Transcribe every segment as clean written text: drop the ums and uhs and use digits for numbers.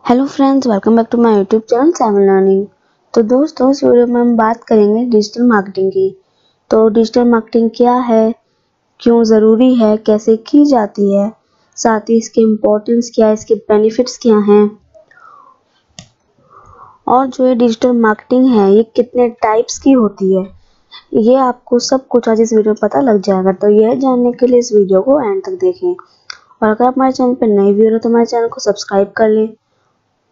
Hello friends, welcome back to my YouTube channel seven learning. तो दोस्तों, इस video में हम बात करेंगे डिजिटल मार्केटिंग की। तो डिजिटल मार्केटिंग क्या है, क्यों ज़रूरी है, कैसे की जाती है, साथ ही इसके इम्पोर्टेंस क्या है, इसके बेनिफिट्स क्या हैं, और जो ये डिजिटल मार्केटिंग है ये कितने टाइप्स की होती है, ये आपको सब कुछ आज इस वीडियो में पता लग जाएगा। तो यह जानने के लिए इस वीडियो को एंड तक देखें। और अगर आप हमारे चैनल पर नए व्यूअर हो तो हमारे चैनल को सब्सक्राइब कर लें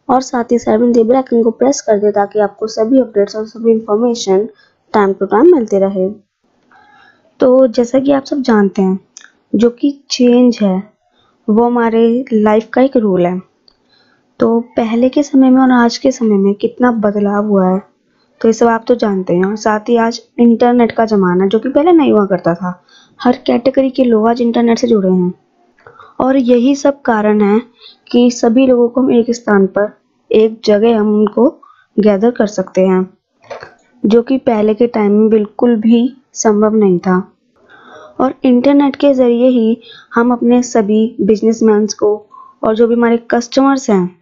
और साथ ही साइड में बेल आइकन को प्रेस कर दे ताकि आपको सभी अपडेट्स और सभी इंफॉर्मेशन टाइम टू टाइम मिलते रहे। तो जैसा कि आप सब जानते हैं, जो कि चेंज है वो हमारे लाइफ का एक रूल है। तो पहले के समय में और आज के समय में कितना बदलाव हुआ है, तो ये सब आप तो जानते हैं। और साथ ही आज इंटरनेट का ज़माना, जो कि पहले नहीं हुआ करता था। हर कैटेगरी के लोग आज इंटरनेट से जुड़े हैं और यही सब कारण है कि सभी लोगों को हम एक स्थान पर, एक जगह हम उनको गैदर कर सकते हैं, जो कि पहले के टाइम में बिल्कुल भी संभव नहीं था। और इंटरनेट के ज़रिए ही हम अपने सभी बिजनेसमैन्स को और जो भी हमारे कस्टमर्स हैं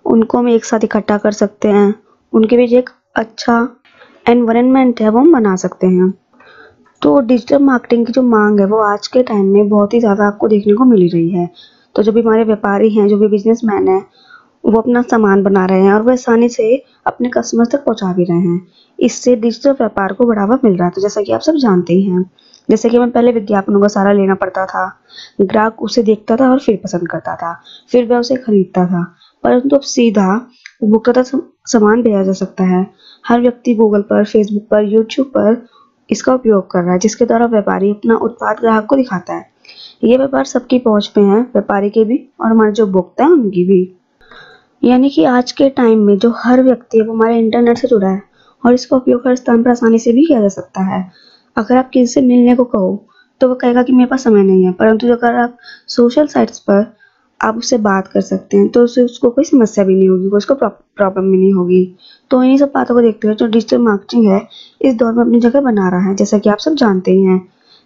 उनको हम एक साथ इकट्ठा कर सकते हैं। उनके बीच एक अच्छा एनवायरनमेंट है वो हम बना सकते हैं। तो डिजिटल मार्केटिंग की जो मांग है वो आज के टाइम में बहुत ही ज़्यादा आपको देखने को मिल रही है। तो जो भी हमारे व्यापारी हैं, जो भी बिजनेसमैन हैं, वो अपना सामान बना रहे हैं और वो आसानी से अपने कस्टमर्स तक पहुंचा भी रहे हैं। इससे डिजिटल व्यापार को बढ़ावा मिल रहा है। तो जैसा कि आप सब जानते ही हैं, जैसे कि हमें पहले विज्ञापनों का सहारा लेना पड़ता था, ग्राहक उसे देखता था और फिर पसंद करता था, फिर वह उसे खरीदता था। परंतु अब सीधा उपभोक्ता तक सामान भेजा जा सकता है। हर व्यक्ति गूगल पर, फेसबुक पर, यूट्यूब पर इसका उपयोग कर रहा है, जिसके द्वारा व्यापारी अपना उत्पाद ग्राहक को दिखाता है। ये व्यापार सबकी पहुंच में है, व्यापारी के भी और हमारे जो उपभोक्ता है उनकी भी। यानी कि आज के टाइम में जो हर व्यक्ति है वो हमारे इंटरनेट से जुड़ा है और इसका उपयोग हर स्थान पर आसानी से भी किया जा सकता है। अगर आप किसी से मिलने को कहो तो वो कहेगा कि मेरे पास समय नहीं है, परंतु अगर आप सोशल साइट्स पर आप उससे बात कर सकते हैं तो उसको कोई समस्या भी नहीं होगी, उसको प्रॉब्लम भी नहीं होगी। तो इन्हीं सब बातों को देखते हुए जो डिजिटल मार्केटिंग है इस दौर में अपनी जगह बना रहा है। जैसा कि आप सब जानते ही हैं,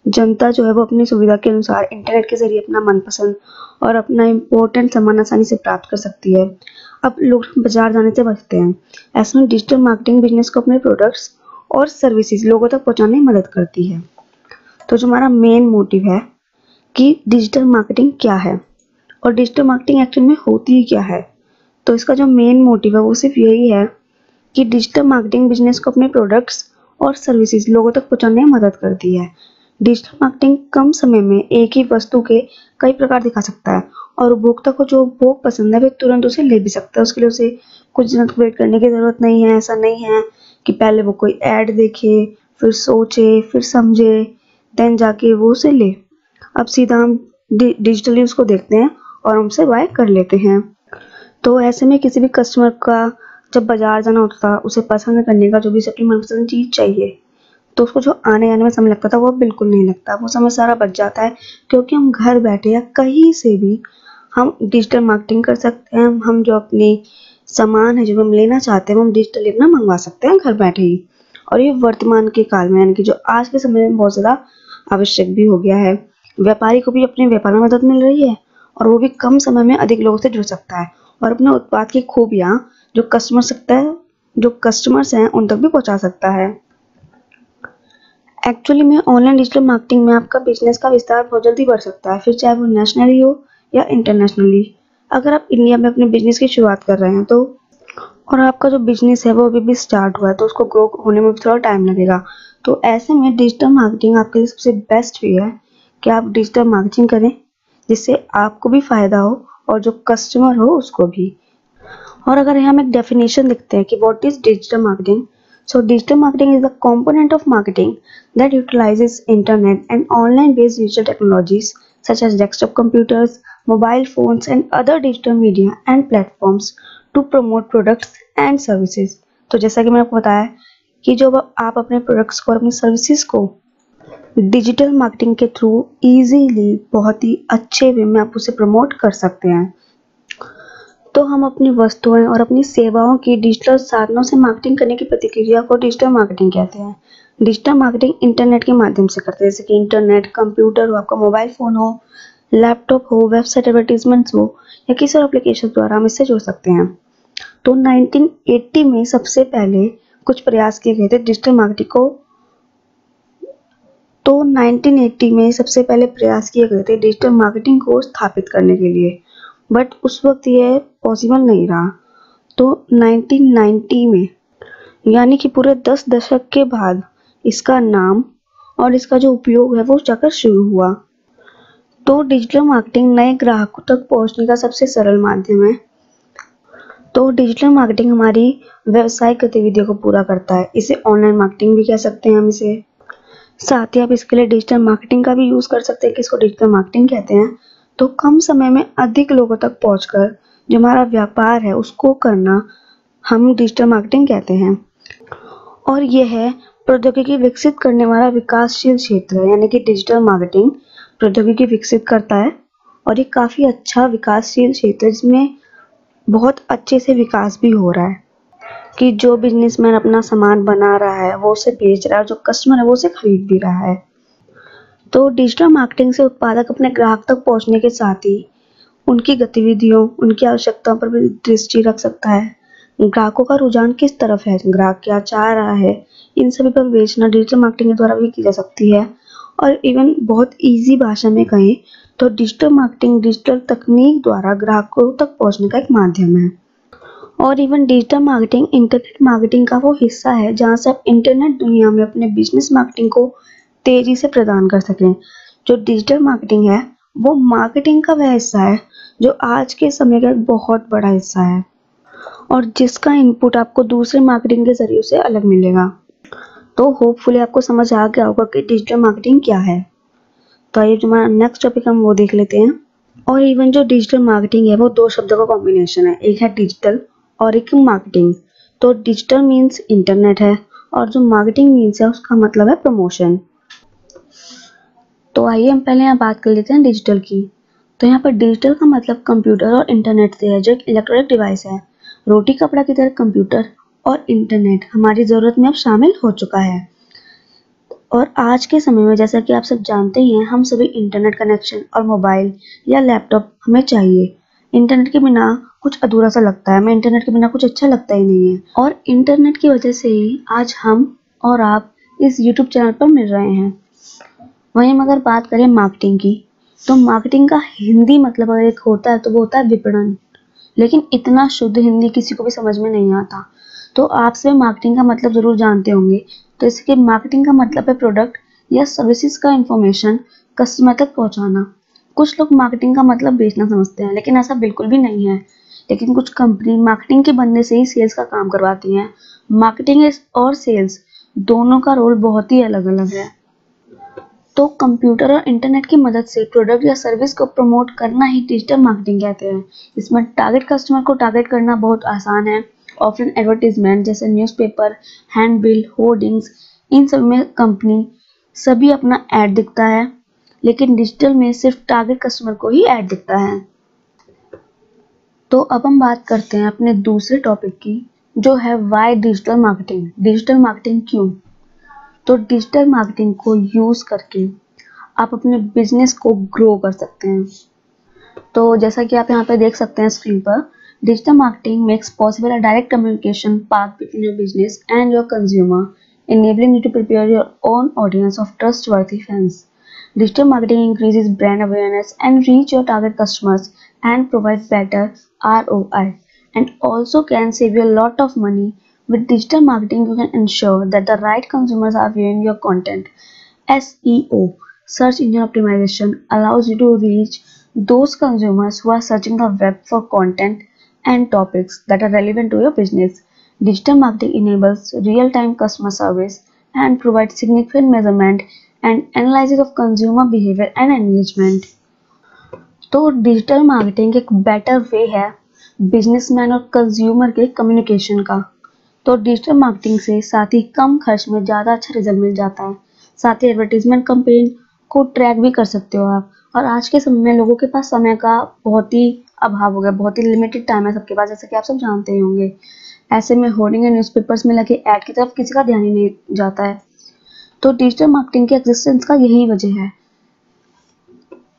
जनता जो है वो अपनी सुविधा के अनुसार इंटरनेट के जरिए अपना मनपसंद और अपना इम्पोर्टेंट सामान आसानी से प्राप्त कर सकती है। अब लोग बाजार जाने से बचते हैं। ऐसे में डिजिटल मार्केटिंग बिजनेस को अपने प्रोडक्ट्स और सर्विसेज लोगों तक पहुंचाने में मदद करती है। तो जो हमारा मेन मोटिव है कि डिजिटल मार्केटिंग क्या है और डिजिटल मार्केटिंग एक्चुअल में होती ही क्या है, तो इसका जो मेन मोटिव है वो सिर्फ यही है कि डिजिटल मार्केटिंग बिजनेस को अपने प्रोडक्ट्स और सर्विसेज लोगों तक पहुंचाने में मदद करती है। डिजिटल मार्केटिंग कम समय में एक ही वस्तु के कई प्रकार दिखा सकता है और उपभोक्ता को जो उपभोग पसंद है वे तुरंत उसे ले भी सकता है। उसके लिए उसे कुछ दिनों तक वेट करने की ज़रूरत नहीं है। ऐसा नहीं है कि पहले वो कोई ऐड देखे, फिर सोचे, फिर समझे, देन जाके वो उसे ले। अब सीधा हम डिजिटली उसको देखते हैं और हमसे बाय कर लेते हैं। तो ऐसे में किसी भी कस्टमर का जब बाजार जाना होता था, उसे पसंद करने का जो भी अपनी मनपसंद चीज़ चाहिए, तो उसको जो आने जाने में समय लगता था वो बिल्कुल नहीं लगता। वो समय सारा बच जाता है क्योंकि हम घर बैठे या कहीं से भी हम डिजिटल मार्केटिंग कर सकते हैं। हम जो अपनी सामान है जो हम लेना चाहते हैं वो हम डिजिटली अपना मंगवा सकते हैं घर बैठे ही। और ये वर्तमान के काल में, यानी कि जो आज के समय में बहुत ज़्यादा आवश्यक भी हो गया है। व्यापारी को भी अपने व्यापार में मदद मिल रही है और वो भी कम समय में अधिक लोगों से जुड़ सकता है और अपने उत्पाद की खूबियाँ जो कस्टमर्स हैं उन तक भी पहुँचा सकता है। एक्चुअली में ऑनलाइन डिजिटल मार्केटिंग में आपका बिजनेस का विस्तार बहुत जल्दी बढ़ सकता है, फिर चाहे वो नेशनली हो या इंटरनेशनली। अगर आप इंडिया में अपने बिजनेस की शुरुआत कर रहे हैं तो, और आपका जो बिजनेस है वो अभी भी स्टार्ट हुआ है, तो उसको ग्रो होने में भी थोड़ा टाइम लगेगा। तो ऐसे में डिजिटल मार्केटिंग आपके लिए सबसे बेस्ट वे है कि आप डिजिटल मार्केटिंग करें, जिससे आपको भी फ़ायदा हो और जो कस्टमर हो उसको भी। और अगर यहाँ हम एक डेफिनेशन लिखते हैं कि what is digital marketing, so digital marketing is a component of marketing that utilizes internet and online based digital technologies such as desktop computers, mobile phones and other digital media and platforms to promote products and services। तो जैसा कि मैंने आपको बताया कि जो आप अपने प्रोडक्ट्स को और अपनी सर्विसेज को डिजिटल मार्केटिंग के थ्रू इजीली बहुत ही अच्छे वे में आप उसे प्रमोट कर सकते हैं। तो हम अपनी वस्तुएं और अपनी सेवाओं की डिजिटल साधनों से मार्केटिंग करने की प्रतिक्रिया को डिजिटल मार्केटिंग कहते हैं। डिजिटल मार्केटिंग इंटरनेट के माध्यम से करते हैं, जैसे कि इंटरनेट, कंप्यूटर हो, आपका मोबाइल फ़ोन हो, लैपटॉप हो, वेबसाइट एडवर्टीजमेंट्स हो या किसी और एप्लीकेशन द्वारा हम इससे जुड़ सकते हैं। तो 1980 में सबसे पहले कुछ प्रयास किए गए थे डिजिटल मार्केटिंग को तो 1980 में सबसे पहले प्रयास किए गए थे डिजिटल मार्केटिंग को स्थापित करने के लिए, बट उस वक्त यह पॉसिबल नहीं रहा। तो 1990 में, यानी कि पूरे 10 दशक के बाद, इसका नाम और इसका जो उपयोग है वो जाकर शुरू हुआ। तो डिजिटल मार्केटिंग नए ग्राहकों तक पहुंचने का सबसे सरल माध्यम है। तो डिजिटल मार्केटिंग हमारी व्यावसायिक गतिविधियों को पूरा करता है। इसे ऑनलाइन मार्केटिंग भी कह सकते हैं हम इसे। साथ ही आप इसके लिए डिजिटल मार्केटिंग का भी यूज कर सकते हैं कि इसको डिजिटल मार्केटिंग कहते हैं। तो कम समय में अधिक लोगों तक पहुंचकर जो हमारा व्यापार है उसको करना हम डिजिटल मार्केटिंग कहते हैं। और यह है प्रौद्योगिकी विकसित करने वाला विकासशील क्षेत्र है, यानी कि डिजिटल मार्केटिंग प्रौद्योगिकी विकसित करता है और ये काफी अच्छा विकासशील क्षेत्र है जिसमें बहुत अच्छे से विकास भी हो रहा है कि जो बिजनेसमैन अपना सामान बना रहा है वो उसे बेच रहा है और जो कस्टमर है वो उसे खरीद भी रहा है। तो डिजिटल मार्केटिंग से उत्पादक अपने ग्राहक तक पहुंचने के साथ ही उनकी गतिविधियों, उनकी आवश्यकताओं पर भी दृष्टि रख सकता है। ग्राहकों का रुझान किस तरफ है, ग्राहक क्या चाह रहा है, इन सभी पर विवेचना डिजिटल मार्केटिंग के द्वारा भी की जा सकती है। और इवन बहुत ईजी भाषा में कहें तो डिजिटल मार्केटिंग डिजिटल तकनीक द्वारा ग्राहकों तक पहुंचने का एक माध्यम है। और even digital marketing internet marketing का वो हिस्सा है जहां से आप इंटरनेट दुनिया में अपने बिजनेस मार्केटिंग को तेजी से प्रदान कर सकें। जो डिजिटल मार्केटिंग है वो मार्केटिंग का वह हिस्सा है जो आज के समय का एक बहुत बड़ा हिस्सा है और जिसका इनपुट आपको दूसरे मार्केटिंग के जरिए से अलग मिलेगा। तो होपफुली आपको समझ आ गया होगा कि डिजिटल मार्केटिंग क्या है। तो आइए जो हमारा नेक्स्ट टॉपिक हम वो देख लेते हैं। और इवन जो डिजिटल मार्केटिंग है वो दो शब्दों का कॉम्बिनेशन है, एक है डिजिटल और एक मार्केटिंग। तो डिजिटल मीन्स इंटरनेट है और जो मार्केटिंग मीन्स है उसका मतलब है प्रमोशन। तो आइए हम पहले यहाँ बात कर लेते हैं डिजिटल की। तो यहाँ पर डिजिटल का मतलब कंप्यूटर और इंटरनेट से है, जो एक इलेक्ट्रॉनिक डिवाइस है। रोटी कपड़ा की तरह कंप्यूटर और इंटरनेट हमारी जरूरत में अब शामिल हो चुका है। और आज के समय में जैसा कि आप सब जानते ही हैं, हम सभी इंटरनेट कनेक्शन और मोबाइल या लैपटॉप हमें चाहिए। इंटरनेट के बिना कुछ अधूरा सा लगता है, हमें इंटरनेट के बिना कुछ अच्छा लगता ही नहीं है। और इंटरनेट की वजह से ही आज हम और आप इस यूट्यूब चैनल पर मिल रहे हैं। वहीं हम अगर बात करें मार्केटिंग की, तो मार्केटिंग का हिंदी मतलब अगर एक होता है तो वो होता है विपणन। लेकिन इतना शुद्ध हिंदी किसी को भी समझ में नहीं आता। तो आप सभी मार्केटिंग का मतलब जरूर जानते होंगे। तो इसके मार्केटिंग का मतलब है प्रोडक्ट या सर्विसेज का इंफॉर्मेशन कस्टमर तक पहुंचाना। कुछ लोग मार्केटिंग का मतलब बेचना समझते हैं, लेकिन ऐसा बिल्कुल भी नहीं है। लेकिन कुछ कंपनी मार्केटिंग के बनने से ही सेल्स का काम करवाती हैं। मार्केटिंग और सेल्स दोनों का रोल बहुत ही अलग अलग है। तो कंप्यूटर और इंटरनेट की मदद से प्रोडक्ट या सर्विस को प्रमोट करना ही डिजिटल मार्केटिंग कहते हैं। इसमें टारगेट कस्टमर को टारगेट करना बहुत आसान है। ऑफलाइन एडवर्टीजमेंट जैसे न्यूज़पेपर, हैंडबिल, होर्डिंग्स, इन सब में कंपनी सभी अपना ऐड दिखता है, लेकिन डिजिटल में सिर्फ टारगेट कस्टमर को ही ऐड दिखता है। तो अब हम बात करते हैं अपने दूसरे टॉपिक की, जो है why digital marketing. Digital marketing क्यों? तो डिजिटल मार्केटिंग को यूज करके आप अपने बिजनेस को ग्रो कर सकते हैं। तो जैसा कि आप यहाँ पे देख सकते हैं स्क्रीन पर, digital marketing makes possible a direct communication path between your business and your consumer, enabling you to prepare your own audience of trustworthy fans. Digital marketing increases brand awareness and reach your target customers and provide better ROI, and also can save you a lot of money. With digital marketing, you can ensure that the right consumers are viewing your content. SEO, search engine optimization, allows you to reach those consumers who are searching the web for content and topics that are relevant to your business. Digital marketing enables real-time customer service and provides significant measurement and analysis of consumer behavior and engagement. तो digital marketing एक better way है businessman और consumer के communication का। तो digital marketing से साथ ही कम खर्च में ज़्यादा अच्छा रिजल्ट मिल जाता है। साथ ही एडवर्टीजमेंट कैंपेन को ट्रैक भी कर सकते हो आप। और आज के समय में लोगों के पास समय का बहुत ही अभाव हो गया, बहुत ही लिमिटेड टाइम है सबके पास, जैसे कि आप सब जानते ही होंगे। ऐसे में होर्डिंग या न्यूज़पेपर्स में लगे ऐड की तरफ किसी का ध्यान ही नहीं जाता है। तो डिजिटल मार्केटिंग के एग्जिस्टेंस का यही वजह है।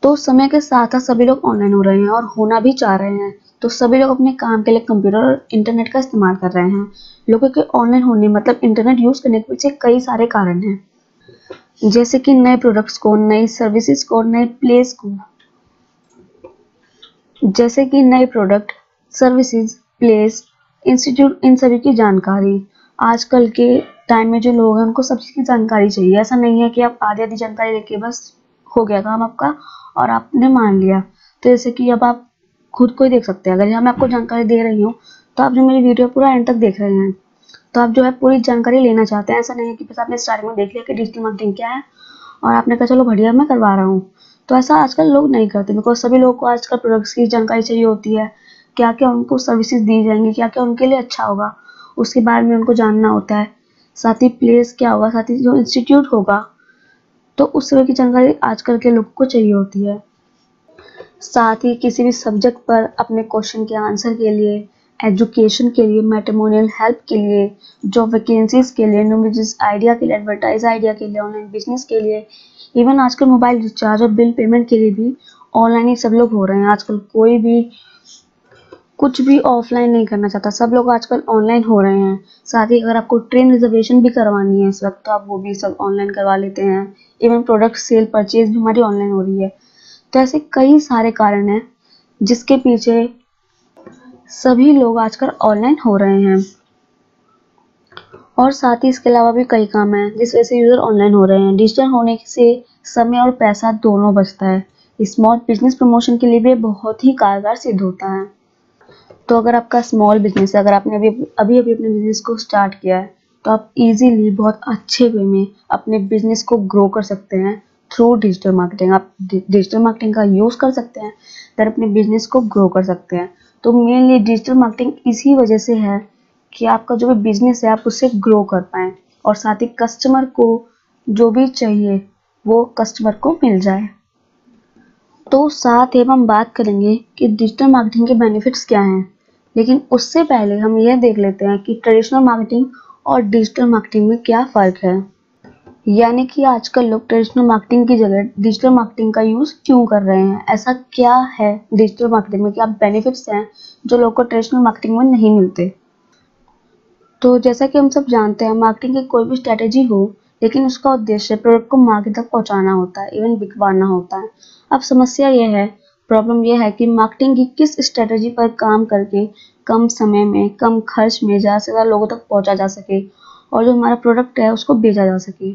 तो समय के साथ साथ सभी लोग ऑनलाइन हो रहे हैं और होना भी चाह रहे हैं। तो सभी लोग अपने काम के लिए कंप्यूटर और इंटरनेट का इस्तेमाल कर रहे हैं। लोगों के ऑनलाइन होने मतलब इंटरनेट यूज करने के पीछे कई सारे कारण हैं, जैसे कि नए प्रोडक्ट्स को, नई सर्विसेज को, नए प्लेस को, जैसे कि नए प्रोडक्ट, सर्विसेज, प्लेस, इंस्टीट्यूट, इन सभी की जानकारी। आजकल के टाइम में जो लोग हैं उनको सब चीज़ की जानकारी चाहिए। ऐसा नहीं है कि आप आधी आधी जानकारी लेके बस हो गया काम आपका और आपने मान लिया। तो जैसे कि अब आप खुद को ही देख सकते हैं, अगर यहाँ मैं आपको जानकारी दे रही हूँ तो आपने मेरी वीडियो पूरा एंड तक देख रहे हैं, तो आप जो है पूरी जानकारी लेना चाहते हैं। ऐसा नहीं है कि बस आपने स्टार्टिंग में देख लिया कि डिजिटल मार्केटिंग क्या है और आपने कहा चलो बढ़िया मैं करवा रहा हूँ। तो ऐसा आजकल लोग नहीं करते, बिकॉज सभी लोगों को आजकल प्रोडक्ट्स की जानकारी चाहिए होती है, क्या क्या उनको सर्विसेज दी जाएंगी, क्या क्या उनके लिए अच्छा होगा, उसके बारे में उनको जानना होता है। साथ ही प्लेस क्या होगा, साथ ही जो इंस्टीट्यूट होगा, तो उस तरह की जानकारी आजकल के लोग को चाहिए होती है। साथ ही किसी भी सब्जेक्ट पर अपने क्वेश्चन के आंसर के लिए, एजुकेशन के लिए, मैट्रिमोनियल हेल्प के लिए, जॉब वैकेंसीज के लिए, न्यू बिजनेस आइडिया के लिए, एडवर्टाइज आइडिया के लिए, ऑनलाइन बिजनेस के लिए, इवन आजकल मोबाइल रिचार्ज और बिल पेमेंट के लिए भी ऑनलाइन ही सब लोग हो रहे हैं। आजकल कोई भी कुछ भी ऑफलाइन नहीं करना चाहता, सब लोग आजकल ऑनलाइन हो रहे हैं। साथ ही अगर आपको ट्रेन रिजर्वेशन भी करवानी है इस वक्त तो आप वो भी सब ऑनलाइन करवा लेते हैं। इवन प्रोडक्ट सेल परचेज भी हमारी ऑनलाइन हो रही है। तो ऐसे कई सारे कारण हैं जिसके पीछे सभी लोग आजकल ऑनलाइन हो रहे हैं। और साथ ही इसके अलावा भी कई काम हैं जिस वजह से यूजर ऑनलाइन हो रहे हैं। डिजिटल होने से समय और पैसा दोनों बचता है। स्मॉल बिजनेस प्रमोशन के लिए भी बहुत ही कारगर सिद्ध होता है। तो अगर आपका स्मॉल बिजनेस है, अगर आपने अभी अभी अपने बिजनेस को स्टार्ट किया है, तो आप इजीली बहुत अच्छे वे में अपने बिजनेस को ग्रो कर सकते हैं थ्रू डिजिटल मार्केटिंग। आप डिजिटल मार्केटिंग का यूज कर सकते हैं, फिर अपने बिजनेस को ग्रो कर सकते हैं। तो मेनली डिजिटल मार्केटिंग इसी वजह से है कि आपका जो भी बिजनेस है आप उससे ग्रो कर पाएं और साथ ही कस्टमर को जो भी चाहिए वो कस्टमर को मिल जाए। तो साथ ही हम बात करेंगे कि डिजिटल मार्केटिंग के बेनिफिट्स क्या हैं, लेकिन उससे पहले हम यह देख लेते हैं कि ट्रेडिशनल मार्केटिंग और डिजिटल मार्केटिंग में क्या फ़र्क है, यानी कि आजकल लोग ट्रेडिशनल मार्केटिंग की जगह डिजिटल मार्केटिंग का यूज़ क्यों कर रहे हैं। ऐसा क्या है डिजिटल मार्केटिंग में, क्या बेनिफिट्स हैं जो लोगों को ट्रेडिशनल मार्केटिंग में नहीं मिलते। तो जैसा कि हम सब जानते हैं, मार्केटिंग की कोई भी स्ट्रेटेजी हो, लेकिन उसका उद्देश्य प्रोडक्ट को मार्केट तक पहुंचाना होता है, इवन बिकवाना होता है। अब समस्या यह है, प्रॉब्लम यह है कि मार्केटिंग की किस स्ट्रेटेजी पर काम करके कम समय में, कम खर्च में ज़्यादा से ज़्यादा लोगों तक पहुंचा जा सके और जो हमारा प्रोडक्ट है उसको बेचा जा सके।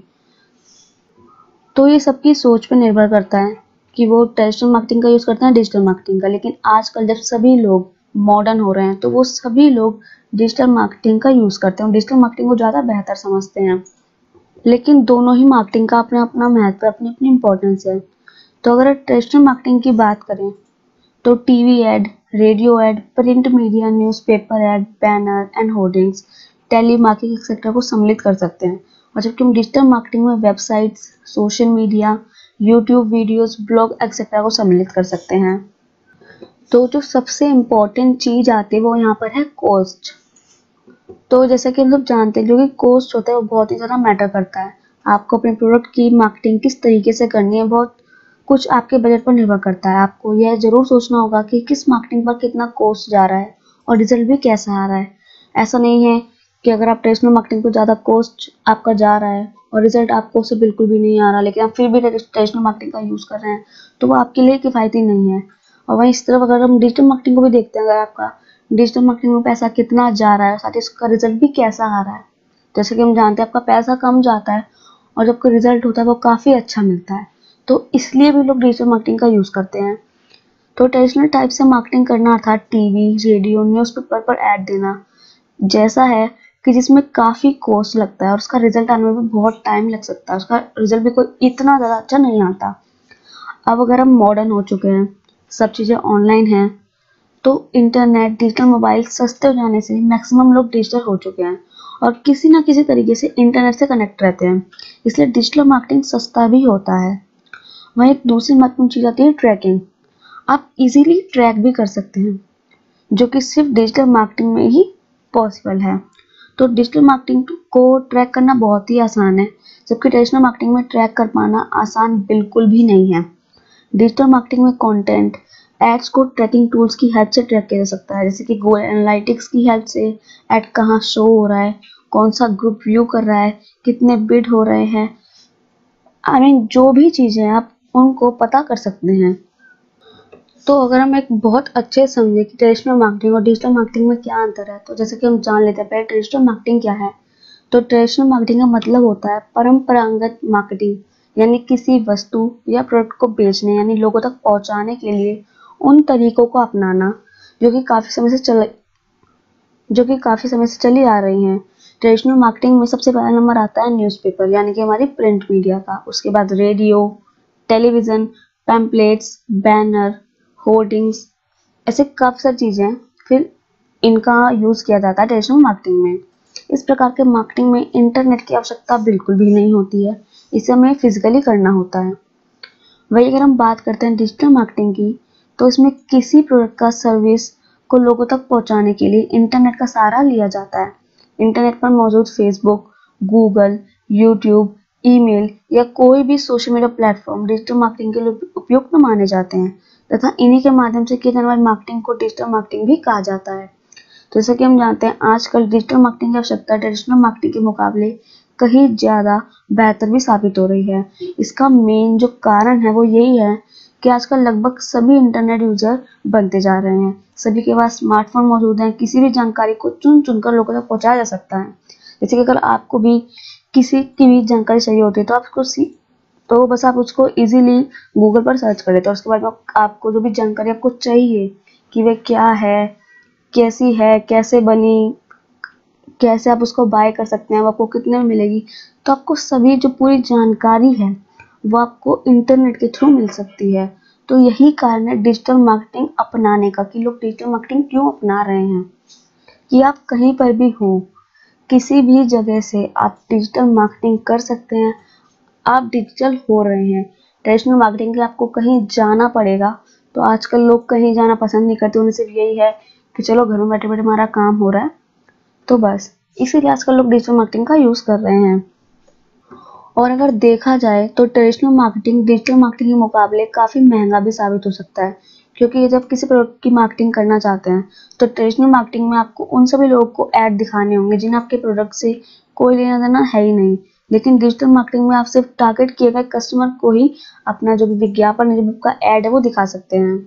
तो ये सबकी सोच पर निर्भर करता है कि वो ट्रेडिशनल मार्केटिंग का यूज़ करते हैं, डिजिटल मार्केटिंग का। लेकिन आजकल जब सभी लोग मॉडर्न हो रहे हैं तो वो सभी लोग डिजिटल मार्केटिंग का यूज़ करते हैं, डिजिटल मार्केटिंग को ज़्यादा बेहतर समझते हैं। लेकिन दोनों ही मार्केटिंग का अपना अपना महत्व, अपनी अपनी इम्पोर्टेंस है। तो अगर ट्रेडिशनल मार्केटिंग की बात करें तो TV ad, radio ad, print media, newspaper ad, banner and hoardings, telemarketing etcetera को सम्मिलित कर सकते हैं। और जबकि हम डिजिटल मार्केटिंग में websites, social media, YouTube videos, blog etcetera को सम्मिलित कर सकते हैं। तो जो सबसे इम्पोर्टेंट चीज़ आती है वो यहाँ पर है कॉस्ट। तो जैसा कि हम लोग जानते हैं, जो कि कॉस्ट होता है वो बहुत ही ज़्यादा मैटर करता है। आपको अपने प्रोडक्ट की मार्केटिंग किस तरीके से करनी है, बहुत कुछ आपके बजट पर निर्भर करता है। आपको यह ज़रूर सोचना होगा कि किस मार्केटिंग पर कितना कॉस्ट जा रहा है और रिजल्ट भी कैसा आ रहा है। ऐसा नहीं है कि अगर आप ट्रेडिशनल मार्केटिंग पर ज़्यादा कॉस्ट आपका जा रहा है और रिजल्ट आपको उससे बिल्कुल भी नहीं आ रहा, लेकिन आप फिर भी ट्रेडिशनल मार्केटिंग का यूज़ कर रहे हैं, तो वो आपके लिए किफ़ायती नहीं है। और वहीं इस तरफ अगर हम डिजिटल मार्केटिंग को भी देखते हैं, अगर आपका डिजिटल मार्केटिंग में पैसा कितना जा रहा है, साथ ही उसका रिजल्ट भी कैसा आ रहा है। जैसे कि हम जानते हैं आपका पैसा कम जाता है और जब कोई रिजल्ट होता है वो काफ़ी अच्छा मिलता है, तो इसलिए भी लोग डिजिटल मार्केटिंग का यूज़ करते हैं। तो ट्रेडिशनल टाइप से मार्केटिंग करना अर्थात टीवी, रेडियो, न्यूज़पेपर पर ऐड देना जैसा है कि जिसमें काफ़ी कॉस्ट लगता है और उसका रिजल्ट आने में भी बहुत टाइम लग सकता है, उसका रिजल्ट भी कोई इतना ज़्यादा अच्छा नहीं आता। अब अगर हम मॉडर्न हो चुके हैं, सब चीज़ें ऑनलाइन हैं, तो इंटरनेट, डिजिटल मोबाइल सस्ते हो जाने से मैक्सिमम लोग डिजिटल हो चुके हैं और किसी ना किसी तरीके से इंटरनेट से कनेक्ट रहते हैं, इसलिए डिजिटल मार्केटिंग सस्ता भी होता है। वहीं एक दूसरी महत्वपूर्ण चीज़ आती है ट्रैकिंग। आप इजीली ट्रैक भी कर सकते हैं, जो कि सिर्फ डिजिटल मार्केटिंग में ही पॉसिबल है। तो डिजिटल मार्केटिंग को ट्रैक करना बहुत ही आसान है, जबकि ट्रेडिशनल मार्केटिंग में ट्रैक कर पाना आसान बिल्कुल भी नहीं है। डिजिटल मार्केटिंग में कंटेंट एड्स को ट्रैकिंग टूल्स की हेल्प से ट्रैक किया जा सकता है, जैसे कि गूगल एनालिटिक्स की हेल्प से एड कहाँ शो हो रहा है, कौन सा ग्रुप व्यू कर रहा है, कितने बिड हो रहे हैं, जो भी चीजें आप उनको पता कर सकते हैं। तो अगर हम एक बहुत अच्छे समझे कि ट्रेडिशनल मार्केटिंग और डिजिटल मार्केटिंग में क्या अंतर है, तो जैसे कि हम जान लेते हैं पहले ट्रेडिशनल मार्केटिंग क्या है। तो ट्रेडिशनल मार्केटिंग का मतलब होता है परंपरागत मार्केटिंग, यानी किसी वस्तु या प्रोडक्ट को बेचने यानी लोगों तक पहुंचाने के लिए उन तरीकों को अपनाना जो कि काफी समय से चली आ रही हैं। ट्रेडिशनल मार्केटिंग में सबसे पहला नंबर आता है न्यूज़पेपर, यानी कि हमारी प्रिंट मीडिया का। उसके बाद radio, television, pamphlets, banner, hoardings, ऐसे काफी सारी चीजें हैं। फिर इनका यूज किया जाता है ट्रेडिशनल मार्केटिंग में। इस प्रकार के मार्केटिंग में इंटरनेट की आवश्यकता बिल्कुल भी नहीं होती है, इसे हमें फिजिकली करना होता है। वही अगर हम बात करते हैं डिजिटल मार्केटिंग की, तो इसमें किसी प्रोडक्ट का सर्विस को लोगों तक पहुंचाने के लिए इंटरनेट का सहारा लिया जाता है। इंटरनेट पर मौजूद फेसबुक, गूगल, यूट्यूब, ईमेल या कोई भी social media platform digital marketing के लिए उपयुक्त माने जाते हैं तथा इन्हीं के माध्यम से की जाने वाली मार्केटिंग को डिजिटल मार्केटिंग भी कहा जाता है। तो जैसा कि हम जानते हैं आजकल डिजिटल मार्केटिंग की आवश्यकता ट्रेडिशनल मार्केटिंग के मुकाबले कहीं ज्यादा बेहतर भी साबित हो रही है। इसका मेन जो कारण है वो यही है कि आजकल लगभग सभी इंटरनेट यूजर बनते जा रहे हैं। सभी के पास स्मार्टफोन मौजूद है, किसी भी जानकारी को चुन चुनकर लोगों तक पहुंचाया जा सकता है। जैसे कि अगर आपको भी किसी की भी जानकारी चाहिए होती है तो बस आप उसको इजीली गूगल पर सर्च कर लेते हैं। उसके बाद आपको जो भी जानकारी आपको चाहिए कि वह क्या है, कैसी है, कैसे बनी, कैसे आप उसको बाय कर सकते हैं, वो आपको कितने में मिलेगी, तो आपको सभी जो पूरी जानकारी है वो आपको इंटरनेट के थ्रू मिल सकती है। तो यही कारण है डिजिटल मार्केटिंग अपनाने का, कि लोग डिजिटल मार्केटिंग क्यों अपना रहे हैं। कि आप कहीं पर भी हो, किसी भी जगह से आप डिजिटल मार्केटिंग कर सकते हैं, आप डिजिटल हो रहे हैं। ट्रेडिशनल मार्केटिंग के लिए आपको कहीं जाना पड़ेगा, तो आजकल लोग कहीं जाना पसंद नहीं करते, उन्हें सिर्फ यही है कि चलो घर में बैठे बैठे हमारा काम हो रहा है, तो बस इसीलिए आजकल लोग डिजिटल मार्केटिंग का यूज कर रहे हैं। और अगर देखा जाए तो ट्रेडिशनल मार्केटिंग डिजिटल मार्केटिंग के मुकाबले काफी महंगा भी साबित हो सकता है, क्योंकि जब किसी प्रोडक्ट की मार्केटिंग करना चाहते हैं तो ट्रेडिशनल मार्केटिंग में आपको उन सभी लोगों को ऐड दिखाने होंगे जिन्हें आपके प्रोडक्ट से कोई लेना देना है ही नहीं। लेकिन डिजिटल मार्केटिंग में आप सिर्फ टारगेट किए गए कस्टमर को ही अपना जो भी विज्ञापन है, जो भी आपका ऐड है, वो दिखा सकते हैं।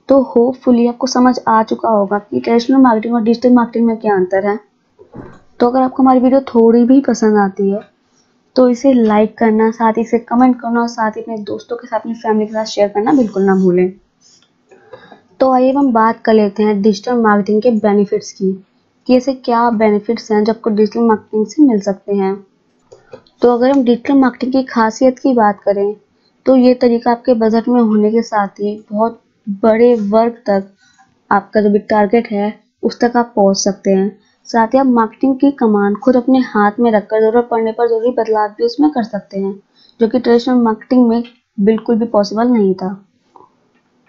तो होपफुली आपको समझ आ चुका होगा कि ट्रेडिशनल मार्केटिंग और डिजिटल मार्केटिंग में क्या अंतर है। तो अगर आपको हमारी वीडियो थोड़ी भी पसंद आती है तो इसे लाइक करना, साथ ही इसे कमेंट करना और साथ ही अपने दोस्तों के साथ, अपनी फैमिली के साथ शेयर करना बिल्कुल ना भूलें। तो आइए हम बात कर लेते हैं डिजिटल मार्केटिंग के बेनिफिट्स की, कि ऐसे क्या बेनिफिट्स हैं जो आपको डिजिटल मार्केटिंग से मिल सकते हैं। तो अगर हम डिजिटल मार्केटिंग की खासियत की बात करें तो ये तरीका आपके बजट में होने के साथ ही बहुत बड़े वर्ग तक, आपका जो भी टारगेट है उस तक आप पहुंच सकते हैं। साथ ही आप मार्केटिंग की कमान खुद अपने हाथ में रखकर जरूरत पड़ने पर जरूरी बदलाव भी उसमें कर सकते हैं, जो कि ट्रेडिशनल मार्केटिंग में बिल्कुल भी पॉसिबल नहीं था।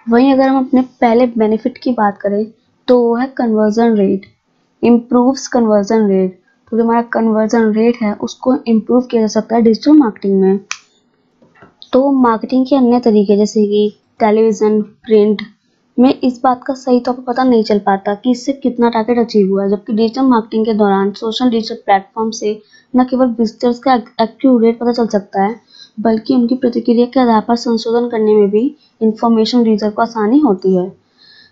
वहीं अगर हम अपने पहले बेनिफिट की बात करें तो वो है conversion rate, improves conversion rate. तो जो हमारा कन्वर्जन रेट है उसको इम्प्रूव किया जा सकता है डिजिटल मार्केटिंग में। तो मार्केटिंग के अन्य तरीके जैसे कि टेलीविजन, प्रिंट में इस बात का सही तो आपको पता नहीं चल पाता कि इससे कितना टारगेट अचीव हुआ है, जबकि डिजिटल मार्केटिंग के दौरान सोशल डिजिटल प्लेटफॉर्म से न केवल विजिटर्स का एक्टिव रेट पता चल सकता है, बल्कि उनकी प्रतिक्रिया के आधार पर संशोधन करने में भी इंफॉर्मेशन रीडर को आसानी होती है।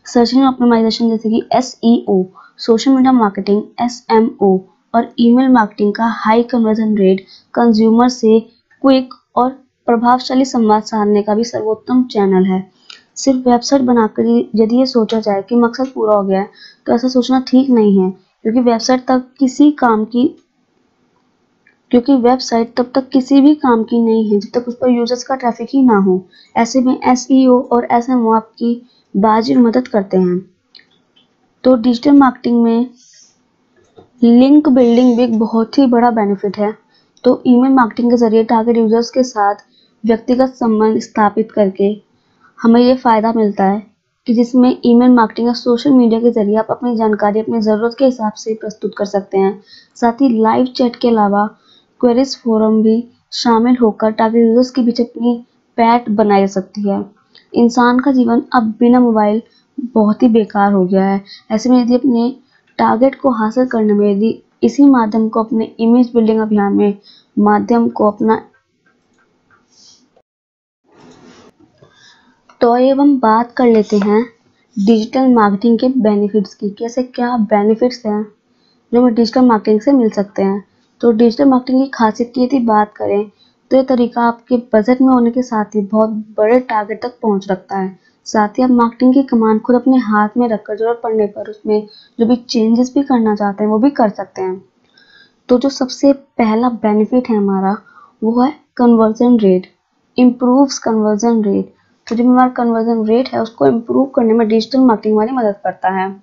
सर्च इंजन ऑप्टिमाइजेशन जैसे कि SEO, social media marketing SMO और ईमेल मार्केटिंग का हाई कन्वर्जन रेट कंज्यूमर से क्विक और प्रभावशाली संवाद साधने का भी सर्वोत्तम चैनल है। सिर्फ वेबसाइट बनाकर यदि ये सोचा जाए कि मकसद पूरा हो गया है, तो ऐसा सोचना ठीक नहीं है, क्योंकि वेबसाइट तब तक किसी भी काम की नहीं है जब तक उस पर यूजर्स का ट्रैफिक ही ना हो। ऐसे में SEO और SMO आपकी बाजी मदद करते हैं। तो डिजिटल मार्केटिंग में लिंक बिल्डिंग भी एक बहुत ही बड़ा बेनिफिट है। तो ईमेल मार्केटिंग के जरिए टारगेट यूजर्स के साथ व्यक्तिगत संबंध स्थापित करके हमें ये फायदा मिलता है कि जिसमें ईमेल मार्केटिंग या सोशल मीडिया के जरिए आप अपनी जानकारी अपनी ज़रूरत के हिसाब से प्रस्तुत कर सकते हैं। साथ ही लाइव चैट के अलावा क्वेरीज फोरम भी शामिल होकर टारगेट यूजर्स के बीच अपनी पैट बनाई जा सकती है। इंसान का जीवन अब बिना मोबाइल बहुत ही बेकार हो गया है। ऐसे में यदि अपने टारगेट को हासिल करने में यदि इसी माध्यम को अपने इमेज बिल्डिंग अभियान में माध्यम को अपना तो अब हम बात कर लेते हैं डिजिटल मार्केटिंग के बेनिफिट्स की। कैसे क्या बेनिफिट्स हैं जो हमें डिजिटल मार्केटिंग से मिल सकते हैं। तो डिजिटल मार्केटिंग की खासियत की यदि बात करें तो ये तरीका आपके बजट में होने के साथ ही बहुत बड़े टारगेट तक पहुंच रखता है। साथ ही आप मार्केटिंग की कमान खुद अपने हाथ में रखकर जरूरत पड़ने पर उसमें जो भी चेंजेस भी करना चाहते हैं वो भी कर सकते हैं। तो जो सबसे पहला बेनिफिट है हमारा वो है conversion rate, improves conversion rate. तो जो हमारा कन्वर्जन रेट है उसको इम्प्रूव करने में डिजिटल मार्केटिंग हमारी मदद करता है।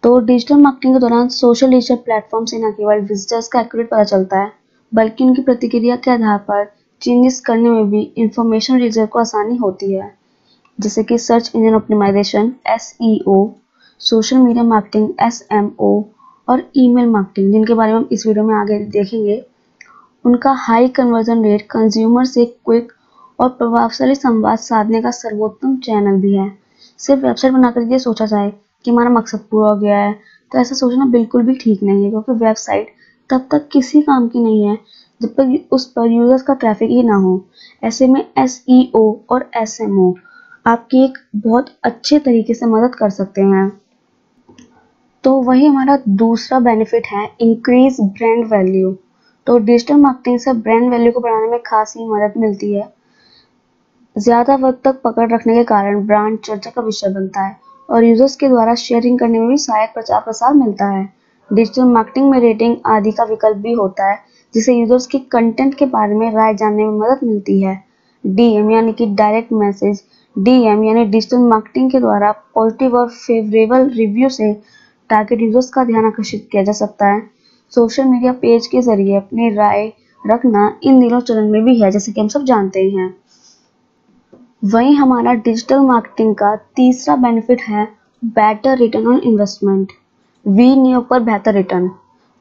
तो डिजिटल मार्केटिंग के दौरान सोशल डिजिटल प्लेटफॉर्म से न केवल विजिटर्स का एक्यूरेट पता चलता है बल्कि उनकी प्रतिक्रिया के आधार पर चेंजेस करने में भी इंफॉर्मेशन रीडर को आसानी होती है, जैसे कि search engine optimisation SEO, social media marketing SMO और ईमेल मार्केटिंग, जिनके बारे में हम इस वीडियो में आगे देखेंगे। उनका हाई कन्वर्जन रेट कंज्यूमर से क्विक और प्रभावशाली संवाद साधने का सर्वोत्तम चैनल भी है। सिर्फ वेबसाइट बनाकर ये सोचा जाए कि हमारा मकसद पूरा हो गया है तो ऐसा सोचना बिल्कुल भी ठीक नहीं है, क्योंकि वेबसाइट तब तक किसी काम की नहीं है जब तक उस पर यूजर्स का ट्रैफिक ही ना हो। ऐसे में SEO और SMO आपकी एक बहुत अच्छे तरीके से मदद कर सकते हैं। तो वही हमारा दूसरा बेनिफिट है इंक्रीज ब्रांड वैल्यू। तो डिजिटल मार्केटिंग से ब्रांड वैल्यू को बढ़ाने में खासी मदद मिलती है। ज्यादा वक्त तक पकड़ रखने के कारण ब्रांड चर्चा का विषय बनता है और यूजर्स के द्वारा शेयरिंग करने में भी सहायक प्रचार प्रसार मिलता है। डिजिटल मार्केटिंग में रेटिंग आदि का विकल्प भी होता है जिससे यूजर्स की कंटेंट के बारे में राय जानने में मदद मिलती है। DM यानी कि डायरेक्ट मैसेज, DM यानी डिजिटल मार्केटिंग के द्वारा पॉजिटिव और फेवरेबल रिव्यू से टारगेट यूजर्स का ध्यान आकर्षित किया जा सकता है। सोशल मीडिया पेज के जरिए अपनी राय रखना इन दिनों चलन में भी है, जैसे कि हम सब जानते ही हैं। वहीं हमारा डिजिटल मार्केटिंग का तीसरा बेनिफिट है बेटर रिटर्न ऑन इन्वेस्टमेंट। विनियोग पर बेहतर रिटर्न।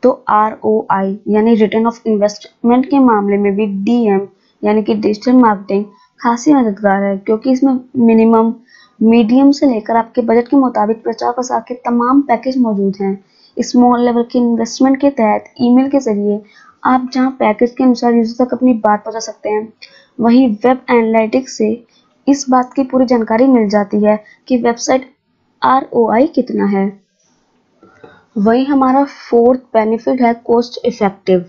तो ROI यानी रिटर्न ऑफ इन्वेस्टमेंट के मामले में भी DM यानी कि डिजिटल मार्केटिंग खासी मददगार है, क्योंकि इसमें मिनिमम, मीडियम से लेकर आपके बजट के मुताबिक प्रचार प्रसार के तमाम पैकेज मौजूद हैं। स्मॉल लेवल के इन्वेस्टमेंट के तहत ईमेल के जरिए आप जहां पैकेज के अनुसार यूजर तक अपनी बात पहुंचा सकते हैं, वहीं वेब एनालिटिक्स से इस बात की पूरी जानकारी मिल जाती है कि वेबसाइट ROI कितना है। वही हमारा फोर्थ बेनिफिट है कॉस्ट इफेक्टिव।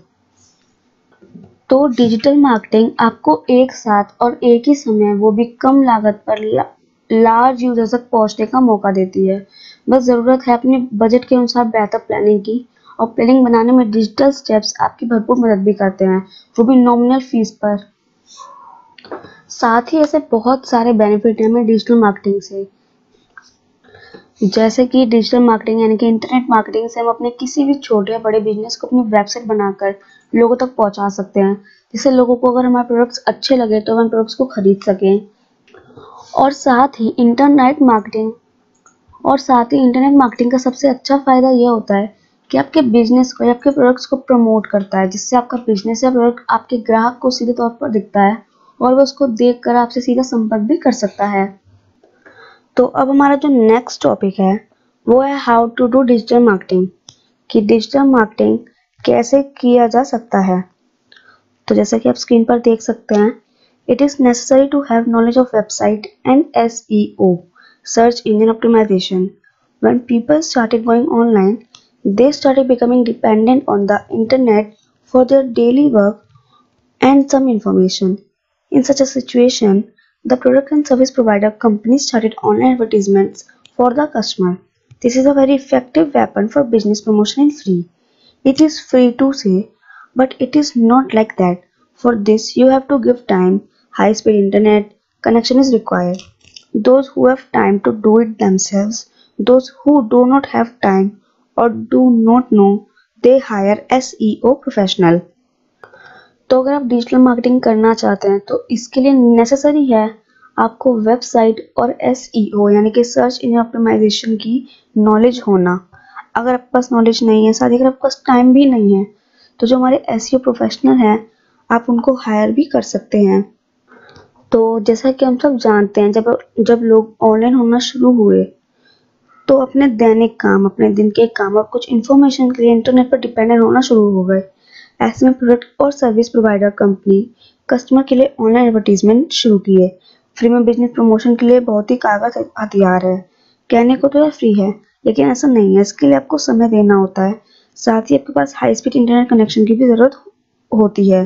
तो डिजिटल मार्केटिंग आपको एक साथ और एक ही समय वो भी कम लागत पर लार्ज यूजर तक पहुंचने का मौका देती है। बस जरूरत है अपने बजट के अनुसार बेहतर प्लानिंग की, और प्लानिंग बनाने में डिजिटल स्टेप्स आपकी भरपूर मदद भी करते हैं, वो भी नॉमिनल फीस पर। साथ ही ऐसे बहुत सारे बेनिफिट हैं हमें डिजिटल मार्केटिंग से, जैसे कि डिजिटल मार्केटिंग यानी कि इंटरनेट मार्केटिंग से हम अपने किसी भी छोटे या बड़े बिजनेस को अपनी वेबसाइट बनाकर लोगों तक पहुंचा सकते हैं, जिससे लोगों को अगर हमारे प्रोडक्ट्स अच्छे लगे तो हम प्रोडक्ट्स को खरीद सकें। और साथ ही इंटरनेट मार्केटिंग का सबसे अच्छा फायदा यह होता है कि आपके बिजनेस को या आपके प्रोडक्ट्स को प्रमोट करता है, जिससे आपका बिजनेस या प्रोडक्ट आपके ग्राहक को सीधे तौर पर दिखता है और वो उसको देखकर आपसे सीधा संपर्क भी कर सकता है। तो अब हमारा जो नेक्स्ट टॉपिक है वो है how to do digital marketing, कि डिजिटल मार्केटिंग कैसे किया जा सकता है। तो जैसा कि आप स्क्रीन पर देख सकते हैं, it is necessary to have knowledge of website and SEO, search engine optimization. When people started going online, they started becoming dependent on the internet for their daily work and some information. In such a situation, the product and service provider companies started online advertisements for the customer. This is a very effective weapon for business promotion and free. It is free to say, but it is not like that. For this, you have to give time. High-speed internet connection is required. Those who have time to do it themselves, those who do not have time or do not know, they hire SEO professional. तो अगर आप digital marketing करना चाहते हैं तो इसके लिए necessary है आपको वेबसाइट और SEO यानी कि सर्च इंजन ऑप्टिमाइजेशन की नॉलेज होना। अगर आपके पास नॉलेज नहीं है, साथ ही अगर आपके पास टाइम भी नहीं है, तो जो हमारे SEO प्रोफेशनल हैं आप उनको हायर भी कर सकते हैं। तो जैसा कि हम सब जानते हैं, जब लोग ऑनलाइन होना शुरू हुए तो अपने दैनिक काम, अपने दिन के काम और कुछ इन्फॉर्मेशन के लिए इंटरनेट पर डिपेंडेंट होना शुरू हो गए। ऐसे में प्रोडक्ट और सर्विस प्रोवाइडर कंपनी कस्टमर के लिए ऑनलाइन एडवर्टीजमेंट शुरू किए। फ्री में बिजनेस प्रमोशन के लिए बहुत ही कारगर हथियार है। कहने को तो यह फ्री है, लेकिन ऐसा नहीं है। इसके लिए आपको समय देना होता है, साथ ही आपके पास हाई स्पीड इंटरनेट कनेक्शन की भी जरूरत होती है।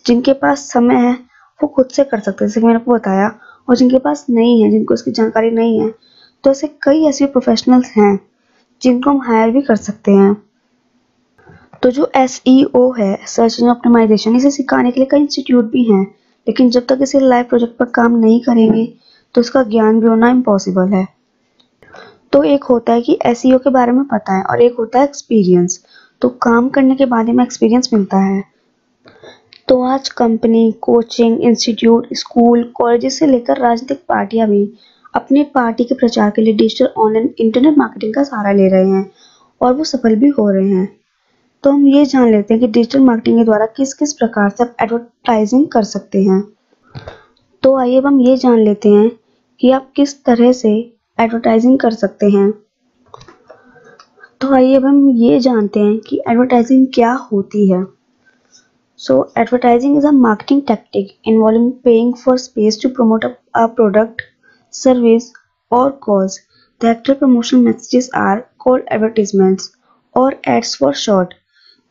जिनके पास समय है वो खुद से कर सकते हैं, जैसे मैंने आपको बताया, और जिनके पास नहीं है, जिनको इसकी जानकारी नहीं है, तो ऐसे कई ऐसे प्रोफेशनल्स हैं जिनको हम हायर भी कर सकते हैं। तो जो SEO है, सर्च इंजन ऑप्टिमाइजेशन, इसे सिखाने के लिए कई इंस्टीट्यूट भी हैं, लेकिन जब तक इसे लाइव प्रोजेक्ट पर काम नहीं करेंगे तो इसका ज्ञान भी होना इम्पॉसिबल है। तो एक होता है कि SEO के बारे में पता है और एक होता है एक्सपीरियंस। तो काम करने के बाद में एक्सपीरियंस मिलता है। तो आज company, coaching institute, school, colleges से लेकर राजनीतिक पार्टियां भी अपनी पार्टी के प्रचार के लिए डिजिटल ऑनलाइन इंटरनेट मार्केटिंग का सहारा ले रहे हैं, और वो सफल भी हो रहे हैं। तो हम ये जान लेते हैं कि डिजिटल मार्केटिंग के द्वारा किस किस प्रकार से आप एडवर्टाइजिंग कर सकते हैं। तो आइए अब हम ये जान लेते हैं कि आप किस तरह से एडवर्टाइजिंग कर सकते हैं। तो आइए अब हम ये जानते हैं कि एडवर्टाइजिंग क्या होती है। So advertising is a marketing tactic involving paying for space to promote a product, service, or cause. The actual promotional messages are called advertisements, or ads for short.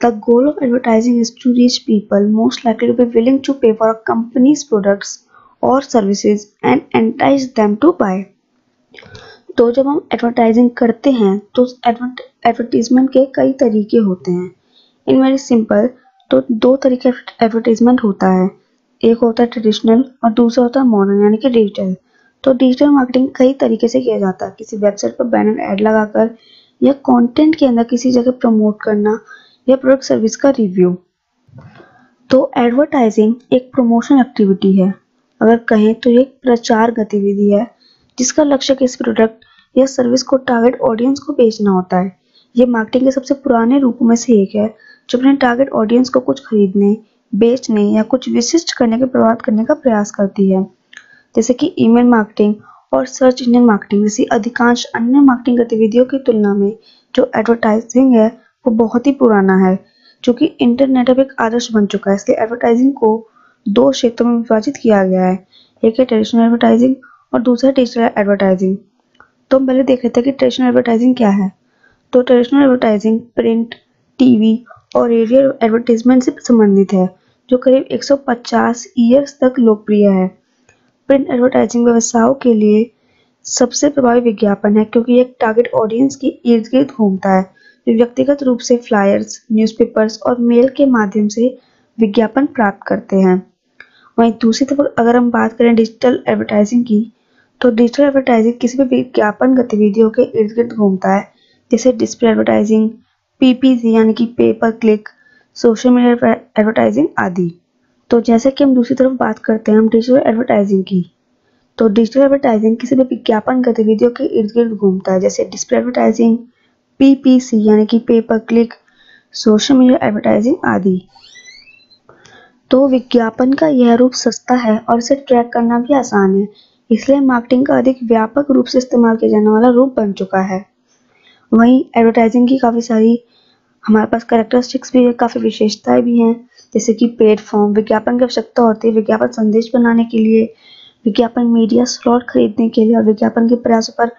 The goal of advertising is to reach people most likely to be willing to pay for a company's products or services and entice them to buy. तो जब हम advertising करते हैं तो advertisement के कई तरीके होते हैं। इन वेरी सिंपल, तो दो तरीके एडवर्टाइजमेंट होता है, एक होता है ट्रेडिशनल और दूसरा होता है मॉडर्न यानी कि डिजिटल। तो डिजिटल मार्केटिंग कई तरीके से किया जाता है, किसी वेबसाइट पर बैनर ऐड लगाकर, या कंटेंट के अंदर किसी जगह प्रमोट करना, या प्रोडक्ट सर्विस का रिव्यू। तो एडवर्टाइजिंग एक प्रमोशन एक्टिविटी है, अगर कहें तो ये एक प्रचार गतिविधि है जिसका लक्ष्य किसी प्रोडक्ट या सर्विस को टारगेट ऑडियंस को बेचना होता है। ये मार्केटिंग के सबसे पुराने रूपों में से एक है जो अपने टारगेट ऑडियंस को कुछ खरीदने, बेचने या कुछ विशिष्ट करने के प्रभावित करने का प्रयास करती है। जैसे कि ईमेल मार्केटिंग और सर्च इंजन मार्केटिंग जैसी अधिकांश अन्य मार्केटिंग गतिविधियों की तुलना में जो एडवर्टाइजिंग है वो बहुत ही पुराना है, क्योंकि इंटरनेट अब एक आदर्श बन चुका है। इसलिए एडवर्टाइजिंग को दो क्षेत्रों में विभाजित किया गया है, एक है ट्रेडिशनल एडवर्टाइजिंग और दूसरा है डिजिटल एडवर्टाइजिंग। तो हम पहले देख लेते हैं कि ट्रेडिशनल एडवर्टाइजिंग क्या है। तो ट्रेडिशनल एडवर्टाइजिंग प्रिंट, टीवी और रेडियो एडवर्टाइजमेंट से संबंधित है, जो करीब 150 ईयर्स तक लोकप्रिय है। प्रिंट एडवर्टाइजिंग व्यवसायों के लिए सबसे प्रभावी विज्ञापन है, क्योंकि यह टारगेट ऑडियंस के इर्द गिर्द घूमता है, जो व्यक्तिगत रूप से फ्लायर्स, न्यूज़पेपर्स और मेल के माध्यम से विज्ञापन प्राप्त करते हैं। वहीं दूसरी तरफ अगर हम बात करें डिजिटल एडवर्टाइजिंग की, तो डिजिटल एडवर्टाइजिंग किसी भी विज्ञापन गतिविधियों के इर्द गिर्द घूमता है, जैसे डिस्प्ले एडवर्टाइजिंग, PPC यानी कि पे per click, social media advertising आदि। तो जैसे कि हम दूसरी तरफ बात करते हैं हम डिजिटल एडवर्टाइजिंग की, तो डिजिटल एडवर्टाइजिंग किसी भी विज्ञापन गतिविधियों के इर्द गिर्द घूमता है, जैसे डिस्प्ले एडवर्टाइजिंग, PPC यानी कि पे per click, social media advertising आदि। तो विज्ञापन का यह रूप सस्ता है और इसे ट्रैक करना भी आसान है, इसलिए मार्केटिंग का अधिक व्यापक रूप से इस्तेमाल किया जाने वाला रूप बन चुका है। वहीं एडवर्टाइजिंग की काफ़ी सारी हमारे पास कैरेक्टरिस्टिक्स भी है, काफ़ी विशेषताएं भी हैं, जैसे कि प्लेटफॉर्म, विज्ञापन की आवश्यकता होती है विज्ञापन संदेश बनाने के लिए, विज्ञापन मीडिया स्लॉट खरीदने के लिए और विज्ञापन के प्रयासों पर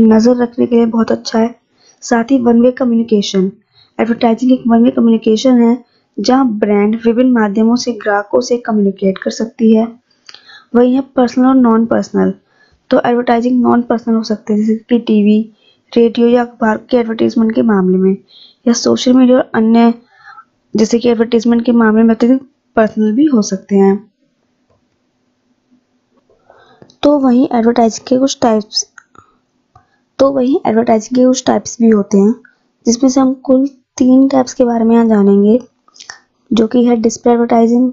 नज़र रखने के लिए बहुत अच्छा है। साथ ही वन वे कम्युनिकेशन, एडवर्टाइजिंग एक वन वे कम्युनिकेशन है जहां ब्रांड विभिन्न माध्यमों से ग्राहकों से कम्युनिकेट कर सकती है। वही है पर्सनल और नॉन पर्सनल, तो एडवर्टाइजिंग नॉन पर्सनल हो सकते हैं, जैसे कि टीवी, रेडियो या अखबार के एडवर्टीजमेंट के मामले में, या सोशल मीडिया और अन्य जैसे कि एडवर्टीजमेंट के मामले में पर्सनल भी हो सकते हैं। तो वहीं एडवर्टाइजिंग के कुछ टाइप्स भी होते हैं, जिसमें से हम कुल 3 टाइप्स के बारे में यहाँ जानेंगे, जो कि है display advertising,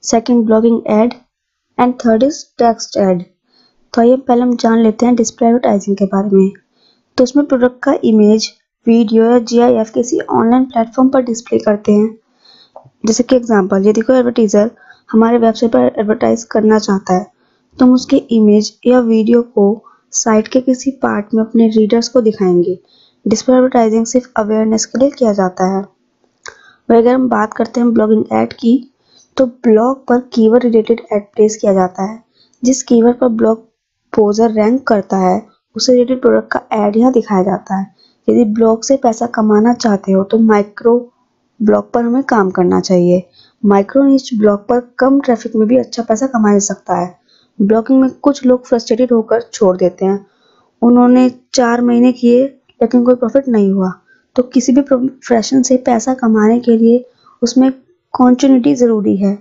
second blogging ad and third is text ad. तो आइए पहले हम जान लेते हैं डिस्प्ले एडवर्टाइजिंग के बारे में। तो इसमें प्रोडक्ट का इमेज, वीडियो या GIF किसी ऑनलाइन प्लेटफॉर्म पर डिस्प्ले करते हैं। जैसे कि एग्जांपल, यदि कोई एडवर्टाइजर हमारे वेबसाइट पर एडवर्टाइज करना चाहता है तुम उसके इमेज या वीडियो को साइट के किसी पार्ट में अपने रीडर्स को दिखाएंगे। डिस्प्ले एडवर्टाइजिंग सिर्फ अवेयरनेस के लिए किया जाता है। वह अगर हम बात करते हैं ब्लॉगिंग ऐड की, तो ब्लॉग पर कीवर्ड रिलेटेड ऐड प्लेस किया जाता है। जिस कीवर्ड पर ब्लॉग पोजर रैंक करता है उसे रिलेटेड प्रोडक्ट का ऐड यहाँ दिखाया जाता है। यदि ब्लॉग से पैसा कमाना चाहते हो तो माइक्रो ब्लॉग पर हमें काम करना चाहिए। माइक्रो नीच ब्लॉग पर कम ट्रैफिक में भी अच्छा पैसा कमाया जा सकता है। ब्लॉगिंग में कुछ लोग फ्रस्ट्रेटेड होकर छोड़ देते हैं। उन्होंने 4 महीने किए लेकिन कोई प्रॉफिट नहीं हुआ। तो किसी भी प्रोफेशन से पैसा कमाने के लिए उसमें कॉन्टिन्यूटी जरूरी है।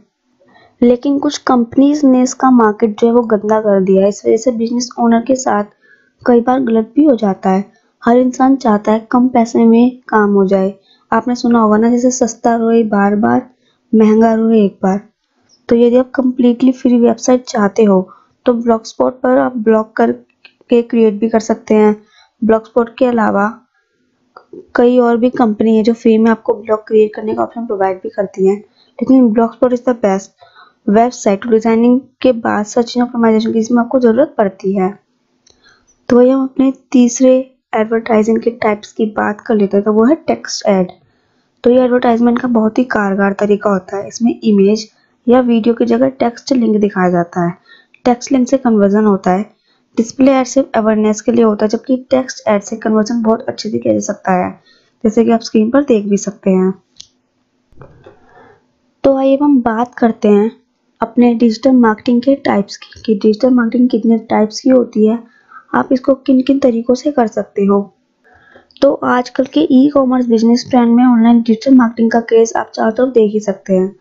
लेकिन कुछ कंपनीज ने इसका मार्केट जो है वो गंदा कर दिया है। इस वजह से बिजनेस ओनर के साथ कई बार गलत भी हो जाता है। हर इंसान चाहता है कम पैसे में काम हो जाए। आपने सुना होगा ना, जैसे सस्ता रोए बार बार, महंगा रोए एक बार। तो यदि आप कम्प्लीटली फ्री वेबसाइट चाहते हो तो ब्लॉगस्पॉट पर आप ब्लॉग करके क्रिएट भी कर सकते हैं। ब्लॉगस्पॉट के अलावा कई और भी कंपनी है जो फ्री में आपको ब्लॉग क्रिएट करने का ऑप्शन प्रोवाइड भी करती हैं। लेकिन Blogspot is the best website designing के बाद सर्च इंजन ऑप्टिमाइजेशन की इसमें आपको जरूरत पड़ती है। तो वही हम अपने तीसरे एडवर्टाइजिंग के टाइप्स की बात कर लेते हैं, तो वो है टेक्स्ट ऐड। तो ये एडवर्टाइजमेंट का बहुत ही कारगर तरीका होता है। इसमें इमेज या वीडियो की जगह टेक्स्ट लिंक दिखाया जाता है। टेक्स्ट लिंक से कन्वर्जन होता है। डिस्प्ले ऐड सिर्फ अवेयरनेस के लिए होता है, जबकि टेक्स्ट ऐड से कन्वर्जन बहुत अच्छे से किया जा सकता है, जैसे कि आप स्क्रीन पर देख भी सकते हैं। तो आइए हम बात करते हैं अपने डिजिटल मार्केटिंग के टाइप्स की, कि डिजिटल मार्केटिंग कितने टाइप्स की होती है, आप इसको किन किन तरीकों से कर सकते हो। तो आजकल के ई कॉमर्स बिजनेस ट्रेंड में ऑनलाइन डिजिटल मार्केटिंग का क्रेज आप चारों तरफ देख ही सकते हैं।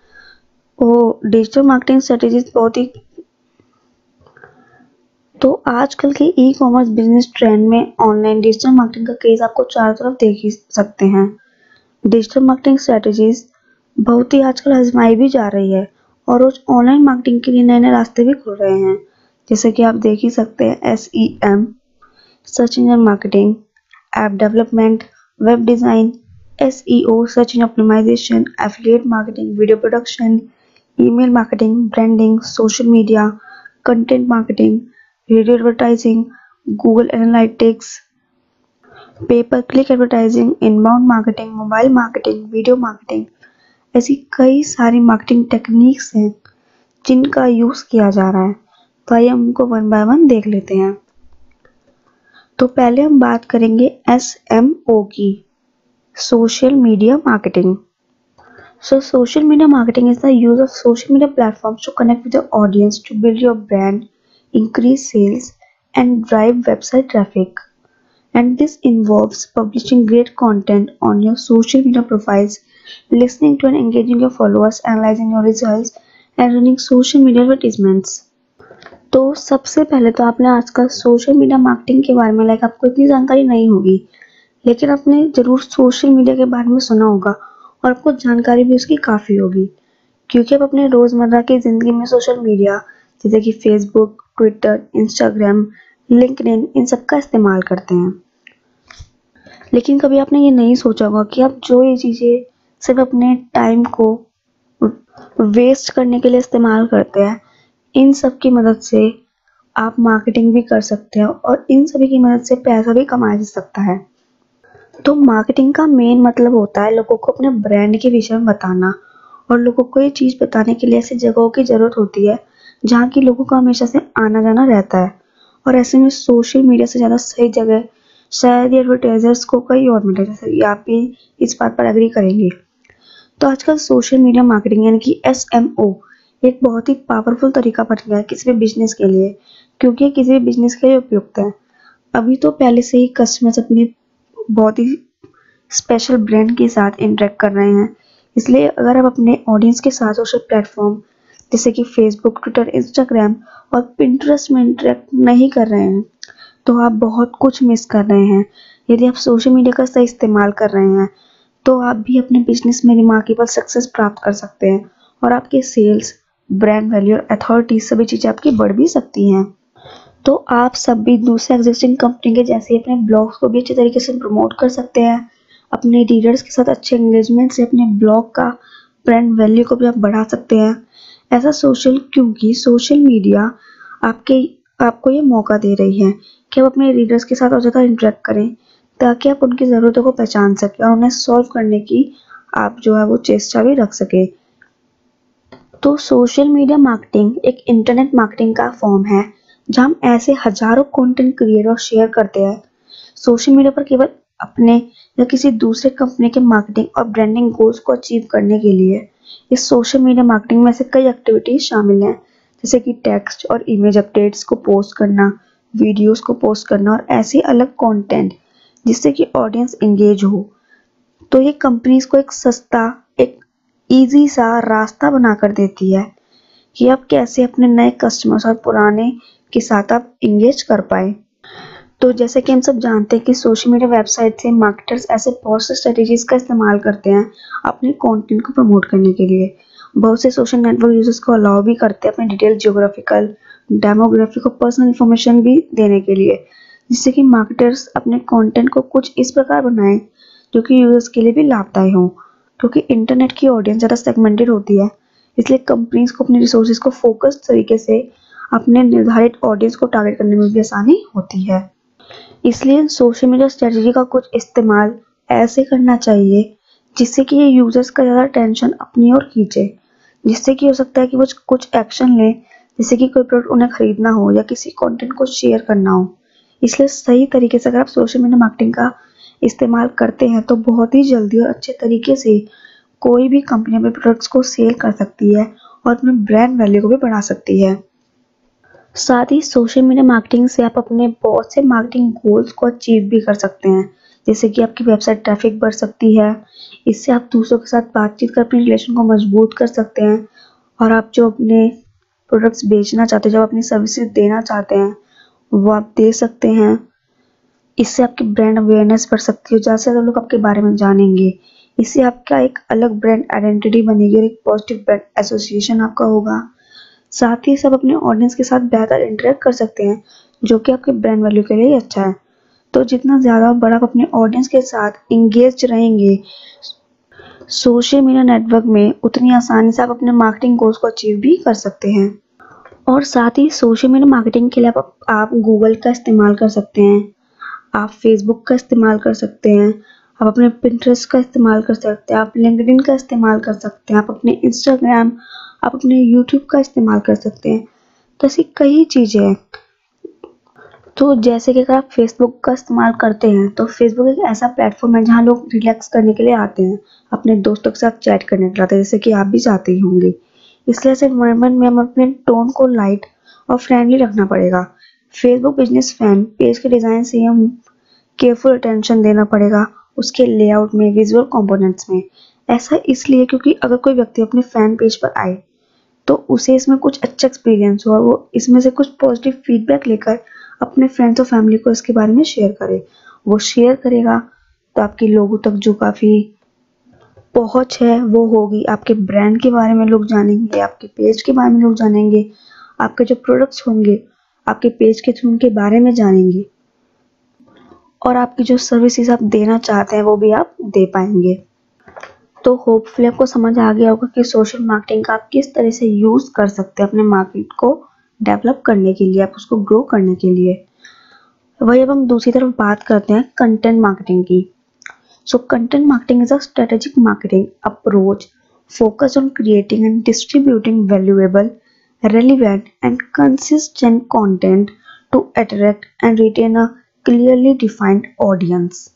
डिजिटल मार्केटिंग स्ट्रेटेजीज तो आजकल के ई कॉमर्स बिजनेस ट्रेंड में ऑनलाइन डिजिटल मार्केटिंग का क्रेज आपको चारों तरफ देख ही सकते हैं। डिजिटल मार्केटिंग स्ट्रेटेजीज बहुत ही आजकल आजमाई भी जा रही है और रोज ऑनलाइन मार्केटिंग के लिए नए नए रास्ते भी खुल रहे हैं, जैसे कि आप देख ही सकते हैं SEM, search engine marketing, app development, web design, SEO, search engine optimisation, affiliate marketing, video production, email marketing, branding, social media, content marketing, radio advertising, Google Analytics, pay per click advertising, inbound marketing, mobile marketing, video marketing. ऐसी कई सारी marketing techniques हैं जिनका use किया जा रहा है। तो आइए हम उनको वन बाय वन देख लेते हैं। तो पहले हम बात करेंगे SMO की, social media marketing. So social media marketing is the use of social media platforms to connect with your audience, to build your brand, increase sales, and drive website traffic. And this involves publishing great content on your social media profiles, listening to and engaging your followers, analyzing your results, and running social media advertisements. तो सबसे पहले तो आपने आजकल social media marketing के बारे में आपको इतनी जानकारी नहीं होगी, लेकिन आपने जरूर सोशल मीडिया के बारे में सुना होगा और आपको जानकारी भी उसकी काफ़ी होगी, क्योंकि आप अपने रोज़मर्रा की ज़िंदगी में सोशल मीडिया जैसे कि फेसबुक, ट्विटर, इंस्टाग्राम, लिंक्डइन, इन सब का इस्तेमाल करते हैं। लेकिन कभी आपने ये नहीं सोचा होगा कि आप जो ये चीज़ें सिर्फ अपने टाइम को वेस्ट करने के लिए इस्तेमाल करते हैं, इन सब की मदद से आप मार्केटिंग भी कर सकते हैं और इन सभी की मदद से पैसा भी कमाया जा सकता है। तो मार्केटिंग का मेन मतलब होता है लोगों को अपने ब्रांड के विषय में बताना, और लोगों को ये चीज़ बताने के लिए ऐसी जगहों की ज़रूरत होती है जहाँ की लोगों का हमेशा से आना जाना रहता है। और ऐसे में सोशल मीडिया से ज़्यादा सही जगह शायद ये एडवर्टाइजर्स को कहीं और मिले, जैसे कि आप भी इस बात पर एग्री करेंगे। तो आजकल सोशल मीडिया मार्केटिंग यानी कि SMO एक बहुत ही पावरफुल तरीका बन गया है किसी भी बिजनेस के लिए, क्योंकि ये किसी भी बिजनेस के लिए उपयुक्त है। अभी तो पहले से ही कस्टमर्स अपने बहुत ही स्पेशल ब्रांड के साथ इंटरेक्ट कर रहे हैं, इसलिए अगर आप अपने ऑडियंस के साथ सोशल प्लेटफॉर्म जैसे कि फेसबुक, ट्विटर, इंस्टाग्राम और पिंटरेस्ट में इंटरेक्ट नहीं कर रहे हैं तो आप बहुत कुछ मिस कर रहे हैं। यदि आप सोशल मीडिया का सही इस्तेमाल कर रहे हैं तो आप भी अपने बिजनेस में रिमार्केबल सक्सेस प्राप्त कर सकते हैं और आपके सेल्स, ब्रांड वैल्यू और अथॉरिटी सभी चीज़ें आपकी बढ़ भी सकती हैं। तो आप सब भी दूसरे एग्जिस्टिंग कंपनी के जैसे ही अपने ब्लॉग्स को भी अच्छे तरीके से प्रमोट कर सकते हैं। अपने रीडर्स के साथ अच्छे एंगेजमेंट से अपने ब्लॉग का ब्रांड वैल्यू को भी आप बढ़ा सकते हैं। ऐसा क्योंकि सोशल मीडिया आपको ये मौका दे रही है कि आप अपने रीडर्स के साथ और ज़्यादा इंटरेक्ट करें, ताकि आप उनकी ज़रूरतों को पहचान सकें और उन्हें सॉल्व करने की आप जो है वो चेष्टा भी रख सकें। तो सोशल मीडिया मार्केटिंग एक इंटरनेट मार्केटिंग का फॉर्म है, जहां हम ऐसे हजारों कंटेंट क्रिएट और शेयर करते हैं सोशल मीडिया पर, केवल अपने या किसी दूसरे कंपनी के मार्केटिंग और ब्रांडिंग गोल्स को अचीव करने के लिए। इस सोशल मीडिया मार्केटिंग में से कई एक्टिविटीज शामिल हैं, जैसे कि टेक्स्ट और इमेज अपडेट्स को पोस्ट करना, वीडियोस को पोस्ट करना और ऐसे अलग कंटेंट जिससे कि ऑडियंस एंगेज हो। तो ये कंपनीज को एक सस्ता, एक इजी सा रास्ता बनाकर देती है कि आप कैसे अपने नए कस्टमर्स और पुराने के साथ आप इंगेज कर पाए। तो जैसे कि हम सब जानते हैं कि सोशल मीडिया वेबसाइट से मार्केटर्स ऐसे बहुत से स्ट्रेटेजीज का इस्तेमाल करते हैं अपने कंटेंट को प्रमोट करने के लिए। बहुत से सोशल नेटवर्क यूजर्स को अलाउ भी करते हैं अपने डिटेल जियोग्राफिकल, डेमोग्राफिक और पर्सनल इंफॉर्मेशन भी देने के लिए, जिससे कि मार्केटर्स अपने कंटेंट को कुछ इस प्रकार बनाएं जो कि यूजर्स के लिए भी लाभदायक हो। क्योंकि इंटरनेट की ऑडियंस ज़्यादा सेगमेंटेड होती है, इसलिए कंपनीज को अपने रिसोर्सेज को फोकस तरीके से अपने निर्धारित ऑडियंस को टारगेट करने में भी आसानी होती है। इसलिए सोशल मीडिया स्ट्रेटजी का कुछ इस्तेमाल ऐसे करना चाहिए जिससे कि ये यूजर्स का ज़्यादा टेंशन अपनी ओर खींचे, जिससे कि हो सकता है कि वो कुछ एक्शन लें, जैसे कि कोई प्रोडक्ट उन्हें खरीदना हो या किसी कंटेंट को शेयर करना हो। इसलिए सही तरीके से अगर आप सोशल मीडिया मार्केटिंग का इस्तेमाल करते हैं तो बहुत ही जल्दी और अच्छे तरीके से कोई भी कंपनी अपने प्रोडक्ट्स को सेल कर सकती है और अपने ब्रांड वैल्यू को भी बढ़ा सकती है। साथ ही सोशल मीडिया मार्केटिंग से आप अपने बहुत से मार्केटिंग गोल्स को अचीव भी कर सकते हैं, जैसे कि आपकी वेबसाइट ट्रैफिक बढ़ सकती है। इससे आप दूसरों के साथ बातचीत कर अपने रिलेशन को मजबूत कर सकते हैं और आप जो अपने प्रोडक्ट्स बेचना चाहते हैं, जो अपनी सर्विसेज देना चाहते हैं, वो आप दे सकते हैं। इससे आपकी ब्रांड अवेयरनेस बढ़ सकती है, ज़्यादा से ज़्यादा लोग आपके बारे में जानेंगे। इससे आपका एक अलग ब्रांड आइडेंटिटी बनेगी और एक पॉजिटिव ब्रांड एसोसिएशन आपका होगा। साथ ही सब अपने ऑडियंस के साथ बेहतर इंटरेक्ट कर सकते हैं, जो कि आपके ब्रांड वैल्यू के लिए अच्छा है। तो जितना ज़्यादा बड़ा आप अपने ऑडियंस के साथ इंगेज रहेंगे सोशल मीडिया नेटवर्क में, उतनी आसानी से आप अपने मार्केटिंग गोल्स को अचीव भी कर सकते हैं। और साथ ही सोशल मीडिया मार्केटिंग के लिए आप गूगल का इस्तेमाल कर सकते हैं, आप फेसबुक का इस्तेमाल कर सकते हैं, आप अपने पिंटरेस्ट का इस्तेमाल कर सकते हैं, आप लिंक्डइन का इस्तेमाल कर सकते हैं, आप अपने इंस्टाग्राम, आप अपने यूट्यूब का इस्तेमाल कर सकते हैं। तो ऐसी कई चीज़ें हैं। तो जैसे कि अगर आप फेसबुक का इस्तेमाल करते हैं तो फेसबुक एक ऐसा प्लेटफॉर्म है जहां लोग रिलैक्स करने के लिए आते हैं, अपने दोस्तों के साथ चैट करने के लिए आते हैं, जैसे कि आप भी चाहते ही होंगे। इसलिए ऐसे एनवायरनमेंट में हम अपने टोन को लाइट और फ्रेंडली रखना पड़ेगा। फेसबुक बिजनेस फैन पेज के डिज़ाइन से हम केयरफुल अटेंशन देना पड़ेगा, उसके लेआउट में, विजुअल कंपोनेंट्स में। ऐसा इसलिए क्योंकि अगर कोई व्यक्ति अपने फैन पेज पर आए तो उसे इसमें कुछ अच्छा एक्सपीरियंस हो और वो इसमें से कुछ पॉजिटिव फीडबैक लेकर अपने फ्रेंड्स और फैमिली को इसके बारे में शेयर करे। वो शेयर करेगा तो आपके लोगों तक जो काफ़ी पहुंच है वो होगी, आपके ब्रांड के बारे में लोग जानेंगे, आपके पेज के बारे में लोग जानेंगे, आपके जो प्रोडक्ट्स होंगे आपके पेज के थ्रू उनके बारे में जानेंगे और आपकी जो सर्विसेज आप देना चाहते हैं वो भी आप दे पाएंगे। तो होपफुली आपको समझ आ गया होगा कि सोशल मार्केटिंग का आप किस तरह से यूज़ कर सकते हैं अपने मार्केट को डेवलप करने के लिए, आप उसको ग्रो करने के लिए। वही अब हम दूसरी तरफ बात करते हैं कंटेंट मार्केटिंग की। So content marketing is a strategic marketing approach focused on creating and distributing valuable, relevant and consistent content to attract and retain a clearly defined audience।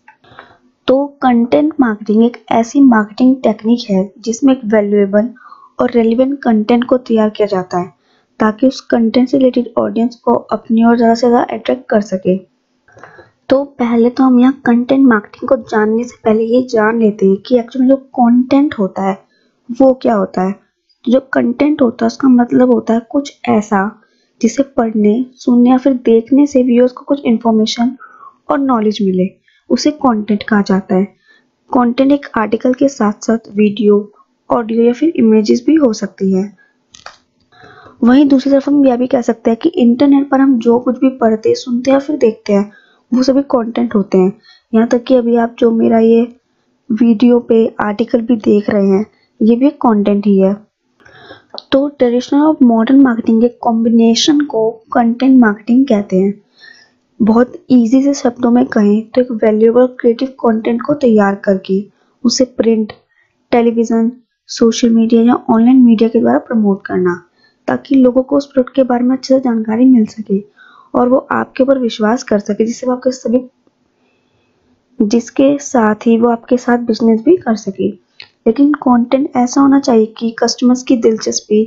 तो कंटेंट मार्केटिंग एक ऐसी मार्केटिंग टेक्निक है जिसमें एक valuable और relevant content को तैयार किया जाता है ताकि उस कंटेंट से रिलेटेड ऑडियंस को अपनी ओर ज़्यादा से ज़्यादा अट्रैक्ट कर सके। तो पहले तो हम यहाँ कंटेंट मार्केटिंग को जानने से पहले ये जान लेते हैं कि एक्चुअली जो कंटेंट होता है वो क्या होता है। तो जो कंटेंट होता है उसका मतलब होता है कुछ ऐसा जिसे पढ़ने, सुनने या फिर देखने से व्यूअर्स को कुछ इन्फॉर्मेशन और नॉलेज मिले, उसे कंटेंट कहा जाता है। कंटेंट एक आर्टिकल के साथ साथ वीडियो, ऑडियो या फिर इमेजेस भी हो सकती है। वहीं दूसरी तरफ हम यह भी कह सकते हैं कि इंटरनेट पर हम जो कुछ भी पढ़ते, सुनते या फिर देखते हैं वो सभी कंटेंट होते हैं। यहाँ तक कि अभी आप जो मेरा ये वीडियो पे आर्टिकल भी देख रहे हैं ये भी एक कंटेंट ही है। तो ट्रेडिशनल और मॉडर्न मार्केटिंग के कॉम्बिनेशन को कंटेंट मार्केटिंग कहते हैं। बहुत इजी से शब्दों में कहें तो एक वैल्यूएबल क्रिएटिव कंटेंट को तैयार करके उसे प्रिंट, टेलीविजन, सोशल मीडिया या ऑनलाइन मीडिया के द्वारा प्रमोट करना, ताकि लोगों को उस प्रोडक्ट के बारे में अच्छे से जानकारी मिल सके और वो आपके ऊपर विश्वास कर सके, जिसके साथ ही वो आपके साथ बिजनेस भी कर सके। लेकिन कंटेंट ऐसा होना चाहिए कि कस्टमर्स की दिलचस्पी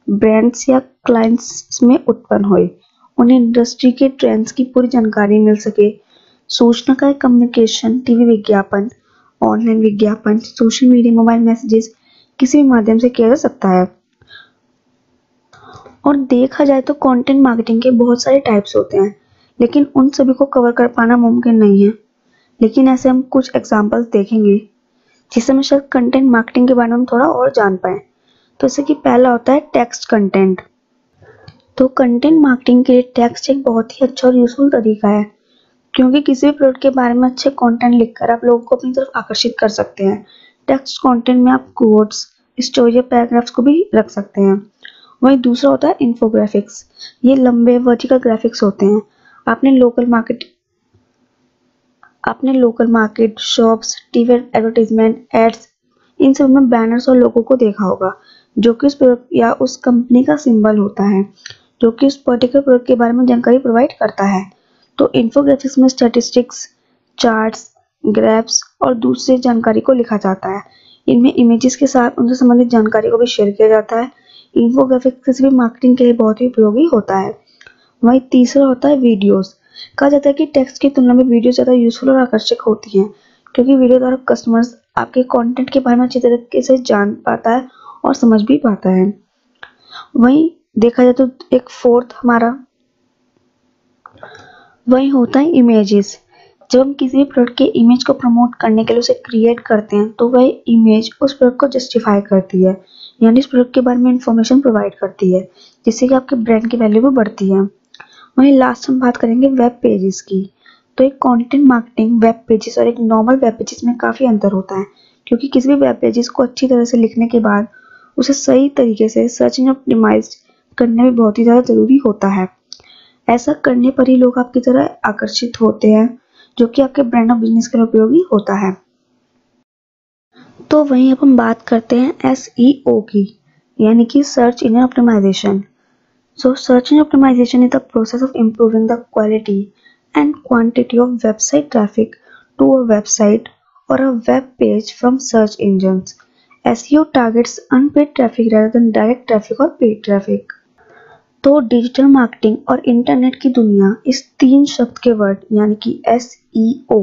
ब्रांड्स या क्लाइंट्स में उत्पन्न होए, उन्हें इंडस्ट्री के ट्रेंड्स की पूरी जानकारी मिल सके। सूचना का कम्युनिकेशन टीवी विज्ञापन, ऑनलाइन विज्ञापन, सोशल मीडिया, मोबाइल मैसेजेस किसी भी माध्यम से किया जा सकता है। और देखा जाए तो कंटेंट मार्केटिंग के बहुत सारे टाइप्स होते हैं, लेकिन उन सभी को कवर कर पाना मुमकिन नहीं है। लेकिन ऐसे हम कुछ एग्जांपल्स देखेंगे जिससे हम शायद कंटेंट मार्केटिंग के बारे में हम थोड़ा और जान पाए। तो जैसे कि पहला होता है टेक्स्ट कंटेंट। तो कंटेंट मार्केटिंग के लिए टेक्स्ट एक बहुत ही अच्छा और यूजफुल तरीका है, क्योंकि किसी भी प्रोडक्ट के बारे में अच्छे कंटेंट लिखकर आप लोगों को अपनी तरफ आकर्षित कर सकते हैं। टेक्स्ट कंटेंट में आप कोट्स, स्टोरी या पैराग्राफ्स को भी रख सकते हैं। वहीं दूसरा होता है इन्फोग्राफिक्स। ये लंबे वर्टिकल ग्राफिक्स होते हैं। आपने local market, shops, TV advertisement, ads, इन सब में बैनर्स और लोगों को देखा होगा, जो कि उस प्रोडक्ट या उस कंपनी का सिंबल होता है, जो कि उस पर्टिकुलर प्रोडक्ट के बारे में जानकारी प्रोवाइड करता है। तो इन्फोग्राफिक्स में स्टैटिस्टिक्स, चार्ट्स, ग्राफ्स और दूसरी जानकारी को लिखा जाता है। इनमें इमेजेस के साथ उनसे संबंधित जानकारी को भी शेयर किया जाता है। इन्फोग्राफिक्स किसी भी मार्केटिंग के लिए बहुत ही उपयोगी होता है। वहीं तीसरा होता है वीडियोस। कहा जाता है कि टेक्स्ट की तुलना में वीडियो ज़्यादा यूजफुल और आकर्षक होती हैं, क्योंकि वीडियो द्वारा कस्टमर्स आपके कंटेंट के बारे में अच्छी तरीके से जान पाता है और समझ भी पाता है। वहीं देखा जाए तो एक फोर्थ वही होता है इमेजेस। जब हम किसी भी प्रोडक्ट के इमेज को प्रमोट करने के लिए उसे क्रिएट करते हैं, तो वह इमेज उस प्रोडक्ट को जस्टिफाई करती है, यानी उस प्रोडक्ट के बारे में इंफॉर्मेशन प्रोवाइड करती है, जिससे कि आपके ब्रांड की वैल्यू भी बढ़ती है। वहीं लास्ट हम बात करेंगे वेब पेजेस की। तो एक कंटेंट मार्केटिंग वेब पेजेस और एक नॉर्मल वेब पेजेस में काफ़ी अंतर होता है, क्योंकि किसी भी वेब पेजेस को अच्छी तरह से लिखने के बाद उसे सही तरीके से सर्च इंजन ऑप्टिमाइज्ड करना भी बहुत ही ज़्यादा ज़रूरी होता है। ऐसा करने पर ही लोग आपकी तरह आकर्षित होते हैं, जो कि आपके ब्रांड और बिजनेस के लिए उपयोगी होता है। तो वहीं अब हम बात करते हैं SEO की, यानी कि search engine optimisation. So search engine optimization is the process of improving the quality and quantity of website traffic to a website or a web page from search engines. SEO targets unpaid traffic rather than direct traffic or paid traffic. तो digital marketing और internet की दुनिया इस 3 शब्द के word यानी कि SEO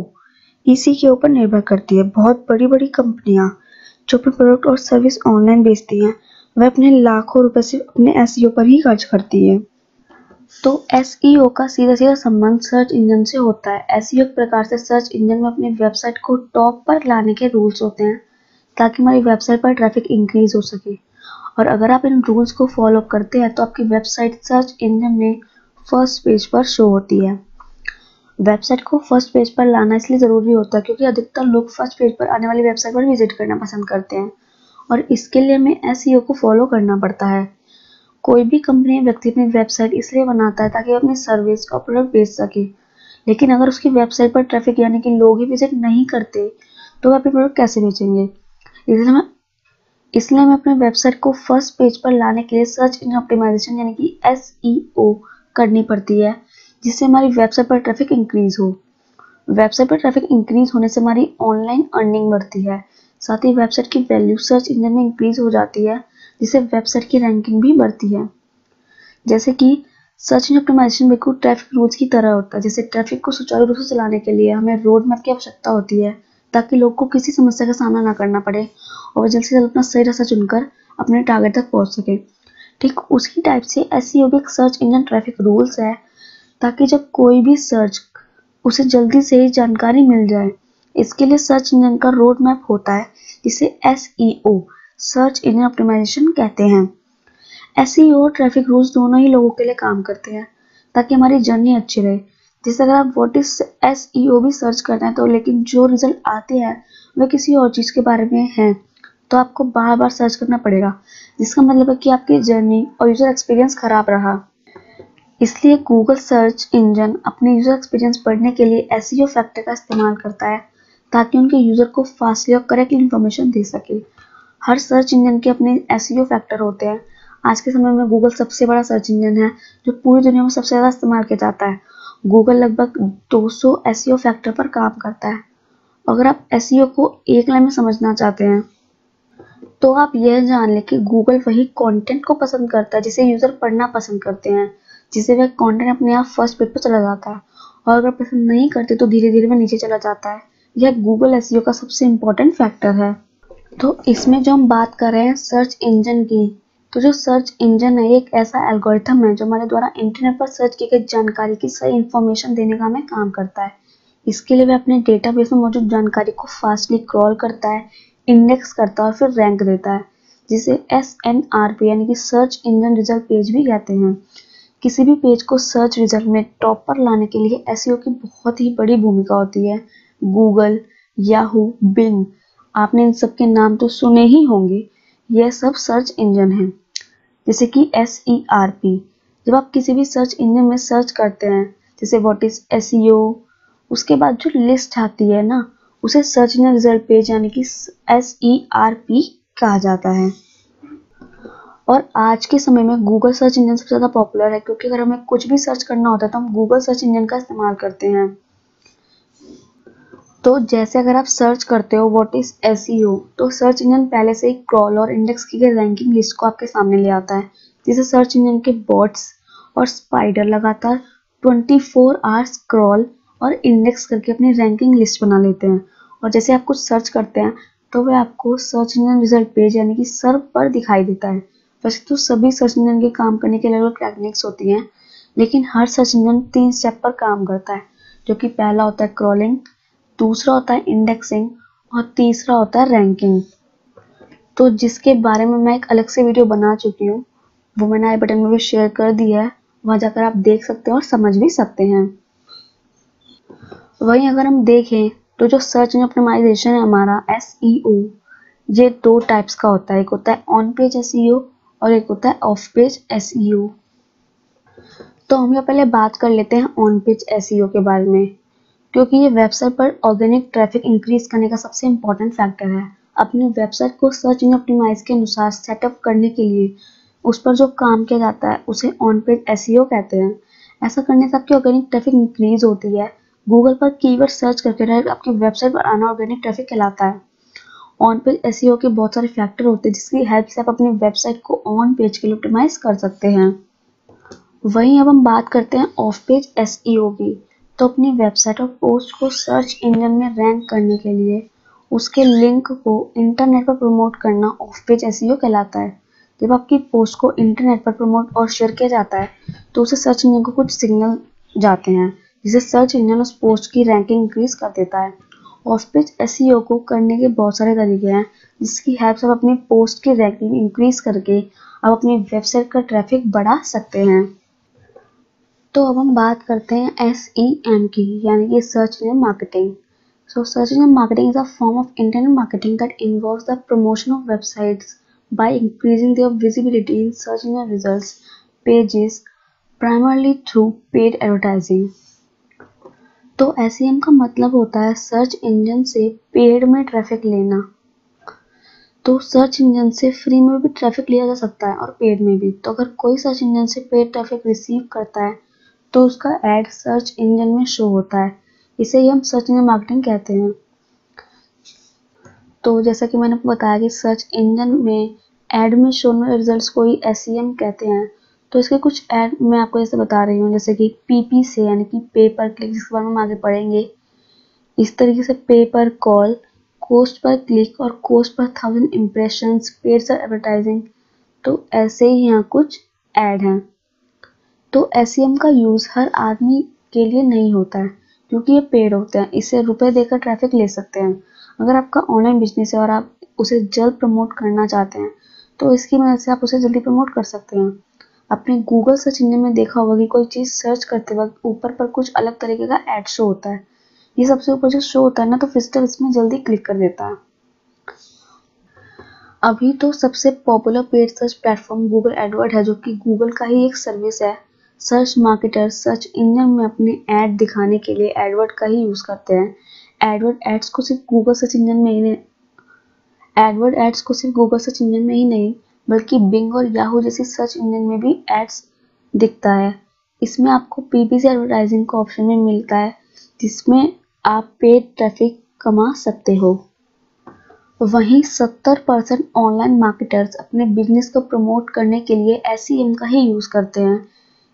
इसी के ऊपर निर्भर करती है। बहुत बड़ी बड़ी कंपनियां जो अपने प्रोडक्ट और सर्विस ऑनलाइन बेचती हैं, वह अपने लाखों रुपए सिर्फ अपने SEO पर ही खर्च करती है। तो SEO का सीधा सीधा संबंध सर्च इंजन से होता है। SEO एक प्रकार से सर्च इंजन में अपनी वेबसाइट को टॉप पर लाने के रूल्स होते हैं, ताकि हमारी वेबसाइट पर ट्रैफिक इंक्रीज हो सके। और अगर आप इन रूल्स को फॉलो करते हैं तो आपकी वेबसाइट सर्च इंजन में फर्स्ट पेज पर शो होती है। वेबसाइट को फर्स्ट पेज पर लाना इसलिए ज़रूरी होता है क्योंकि अधिकतर लोग फर्स्ट पेज पर आने वाली वेबसाइट पर विजिट करना पसंद करते हैं, और इसके लिए हमें SEO को फॉलो करना पड़ता है। कोई भी कंपनी या व्यक्ति अपनी वेबसाइट इसलिए बनाता है ताकि वो अपनी सर्विस और प्रोडक्ट बेच सके, लेकिन अगर उसकी वेबसाइट पर ट्रैफिक यानी कि लोग ही विजिट नहीं करते तो वो अपने प्रोडक्ट कैसे बेचेंगे। इसलिए हमें अपने वेबसाइट को फर्स्ट पेज पर लाने के लिए सर्च इंजन ऑप्टिमाइजेशन यानी कि SEO करनी पड़ती है, जिससे हमारी वेबसाइट पर ट्रैफिक इंक्रीज हो। वेबसाइट पर ट्रैफिक इंक्रीज होने से हमारी ऑनलाइन अर्निंग बढ़ती है, साथ ही वेबसाइट की वैल्यू सर्च इंजन में इंक्रीज हो जाती है, जिससे वेबसाइट की रैंकिंग भी बढ़ती है। जैसे कि सर्च इंजन ऑप्टिमाइजेशन बिल्कुल ट्रैफिक रूल्स की तरह होता है। जैसे ट्रैफिक को सुचारू रूप से चलाने के लिए हमें रोड मैप की आवश्यकता होती है, ताकि लोग को किसी समस्या का सामना ना करना पड़े और जल्द से जल्द अपना सही रास्ता चुनकर अपने टारगेट तक पहुंच सके। ठीक उसी टाइप से SEO भी एक सर्च इंजन ट्रैफिक रूल्स है, ताकि जब कोई भी सर्च उसे जल्दी से ही जानकारी मिल जाए। इसके लिए सर्च इंजन का रोड मैप होता है, जिसे SEO सर्च इंजन ऑप्टिमाइजेशन कहते हैं। SEO और ट्रैफिक रूल्स दोनों ही लोगों के लिए काम करते हैं, ताकि हमारी जर्नी अच्छी रहे। जैसे अगर आप व्हाट इज SEO भी सर्च करते हैं तो लेकिन जो रिजल्ट आते हैं वह किसी और चीज़ के बारे में हैं, तो आपको बार बार सर्च करना पड़ेगा, जिसका मतलब है कि आपकी जर्नी और यूजर एक्सपीरियंस खराब रहा। इसलिए गूगल सर्च इंजन अपने यूजर एक्सपीरियंस बढ़ने के लिए एसईओ फैक्टर का इस्तेमाल करता है, ताकि उनके यूजर को फास्टली और करेक्टली इंफॉर्मेशन दे सके। हर सर्च इंजन के अपने एसईओ फैक्टर होते हैं। आज के समय में गूगल सबसे बड़ा सर्च इंजन है जो पूरी दुनिया में सबसे ज़्यादा इस्तेमाल किया जाता है। गूगल लगभग 200 एसईओ फैक्टर पर काम करता है। अगर आप एसईओ को एक लाइन में समझना चाहते हैं तो आप यह जान लें कि गूगल वही कंटेंट को पसंद करता है जिसे यूजर पढ़ना पसंद करते हैं, जिसे वह कंटेंट अपने आप फर्स्ट पेज पर चला जाता है, और अगर पसंद नहीं करते तो धीरे धीरे वह नीचे चला जाता है। यह गूगल एसईओ का सबसे इम्पोर्टेंट फैक्टर है। तो इसमें जो हम बात कर रहे हैं सर्च इंजन की, तो जो सर्च इंजन है एक ऐसा एल्गोरिथम है जो हमारे द्वारा इंटरनेट पर सर्च की गई जानकारी की सही इंफॉर्मेशन देने का हमें काम करता है। इसके लिए वह अपने डेटाबेस में मौजूद जानकारी को फास्टली क्रॉल करता है, इंडेक्स करता है और फिर रैंक देता है, जिसे SNRP यानी कि सर्च इंजन रिजल्ट पेज भी कहते हैं। किसी भी पेज को सर्च रिजल्ट में टॉप पर लाने के लिए एसईओ की बहुत ही बड़ी भूमिका होती है। गूगल, याहू, बिंग, आपने इन सब के नाम तो सुने ही होंगे। यह सब सर्च इंजन है। जैसे कि SERP, जब आप किसी भी सर्च इंजन में सर्च करते हैं, जैसे व्हाट इज एसईओ, उसके बाद जो लिस्ट आती है ना, उसे सर्च इंजन रिजल्ट पेज यानी कि SERP कहा जाता है। और आज के समय में गूगल सर्च इंजन सबसे ज़्यादा पॉपुलर है, क्योंकि अगर हमें कुछ भी सर्च करना होता है तो हम गूगल सर्च इंजन का इस्तेमाल करते हैं। तो जैसे अगर आप सर्च करते हो व्हाट इज एसईओ, तो सर्च इंजन पहले से ही क्रॉल और इंडेक्स की गई रैंकिंग लिस्ट को आपके सामने ले आता है, जिसे सर्च इंजन के बॉट्स और स्पाइडर लगातार 24 आवर्स क्रॉल और इंडेक्स करके अपनी रैंकिंग लिस्ट बना लेते हैं। और जैसे आप कुछ सर्च करते हैं तो वह आपको सर्च इंजन रिजल्ट पेज यानी कि सर्व पर दिखाई देता है। वैसे तो सभी सर्च इंजन के काम करने के अलग अलग टेक्निक्स होती हैं, लेकिन हर सर्च इंजन 3 स्टेप पर काम करता है, जो कि पहला होता है क्रॉलिंग, दूसरा होता है इंडेक्सिंग और तीसरा होता है रैंकिंग। तो जिसके बारे में मैं एक अलग से वीडियो बना चुकी हूँ, वो मैंने आई बटन में भी शेयर कर दिया है, वहां जाकर आप देख सकते हैं और समझ भी सकते हैं। वहीं अगर हम देखें तो जो सर्च इंजन ऑप्टिमाइजेशन है हमारा SEO, ये 2 टाइप्स का होता है। एक होता है ऑन पेज SEO और एक होता है ऑफ पेज SEO। तो हम यहाँ पहले बात कर लेते हैं ऑन पेज SEO के बारे में, क्योंकि ये वेबसाइट पर ऑर्गेनिक ट्रैफिक इंक्रीज करने का सबसे इम्पोर्टेंट फैक्टर है। अपनी वेबसाइट को सर्च इंजन ऑप्टिमाइज के अनुसार सेटअप करने के लिए उस पर जो काम किया जाता है उसे ऑन पेज SEO कहते हैं। ऐसा करने से आपकी ऑर्गेनिक ट्रैफिक इंक्रीज होती है। गूगल पर कीवर्ड सर्च करके डायरेक्ट आपकी वेबसाइट पर आना ऑर्गेनिक ट्रैफिक कहलाता है। ऑन पेज SEO के बहुत सारे फैक्टर होते हैं जिसकी हेल्प से आप अपनी वेबसाइट को ऑन पेज के लिए ऑप्टिमाइज कर सकते हैं। वहीं अब हम बात करते हैं ऑफ पेज SEO की। तो अपनी वेबसाइट और पोस्ट को सर्च इंजन में रैंक करने के लिए उसके लिंक को इंटरनेट पर प्रमोट करना ऑफ पेज SEO कहलाता है। जब आपकी पोस्ट को इंटरनेट पर प्रमोट और शेयर किया जाता है तो उसे सर्च इंजन को कुछ सिग्नल जाते हैं, जिसे सर्च इंजन उस पोस्ट की रैंकिंग इंक्रीज कर देता है। ऑफ पेज SEO को करने के बहुत सारे तरीके हैं, जिसकी हेल्प से आप अपनी पोस्ट की रैंकिंग इंक्रीज करके आप अपनी वेबसाइट का ट्रैफिक बढ़ा सकते हैं। तो अब हम बात करते हैं SEM की, यानी कि search engine marketing. So search engine marketing is a form of internet marketing that involves the promotion of websites by increasing their visibility in search engine results pages, primarily through paid advertising. तो SEM का मतलब होता है search engine से paid में traffic लेना। तो search engine से फ्री में भी ट्रैफिक लिया जा सकता है और पेड में भी। तो अगर कोई सर्च इंजन से पेड ट्रैफिक रिसीव करता है तो उसका एड सर्च इंजन में शो होता है, इसे ही हम सर्च इंजन मार्केटिंग कहते हैं। तो जैसा कि मैंने बताया कि सर्च इंजन में एड में शो में रिजल्ट्स को ही SEM कहते हैं। तो इसके कुछ ऐड मैं आपको जैसे बता रही हूँ, जैसे कि PP से यानी कि पे पर क्लिक, जिसके बारे में हम आगे पढ़ेंगे। इस तरीके से पे पर कॉल, कोस्ट पर क्लिक और कोस्ट पर 1000 इम्प्रेशंस, पेड सर्च एडवर्टाइजिंग। तो ऐसे ही यहाँ कुछ ऐड हैं। तो SEM का यूज़ हर आदमी के लिए नहीं होता है, क्योंकि ये पेड होते हैं। इससे रुपए देकर ट्रैफिक ले सकते हैं। अगर आपका ऑनलाइन बिजनेस है और आप उसे जल्द प्रमोट करना चाहते हैं तो इसकी मदद से आप उसे जल्दी प्रमोट कर सकते हैं। आपने गूगल सर्च इंजन में देखा होगा कि कोई चीज़ सर्च करते वक्त ऊपर पर कुछ अलग तरीके का ऐड शो होता है। ये सबसे ऊपर जो शो होता है ना, तो विजिटर इसमें जल्दी क्लिक कर देता है। अभी तो सबसे popular paid search platform Google Edward है, जो कि गूगल का ही एक सर्विस है। सर्च मार्केटर सर्च इंजन में अपने ऐड दिखाने के लिए एडवर्ड का ही यूज करते हैं। एडवर्ड एड्स को सिर्फ गूगल सर्च इंजन में ही एडवर्ड एड्स को सिर्फ गूगल सर्च इंजन में ही नहीं, बल्कि बिंग और याहू जैसी सर्च इंजन में भी एड्स दिखता है। इसमें आपको पीपीसी एडवर्टाइजिंग का ऑप्शन भी मिलता है, जिसमें आप पेड ट्रैफिक कमा सकते हो। वहीं 70% ऑनलाइन मार्केटर्स अपने बिजनेस को प्रमोट करने के लिए एसईएम का ही यूज करते हैं।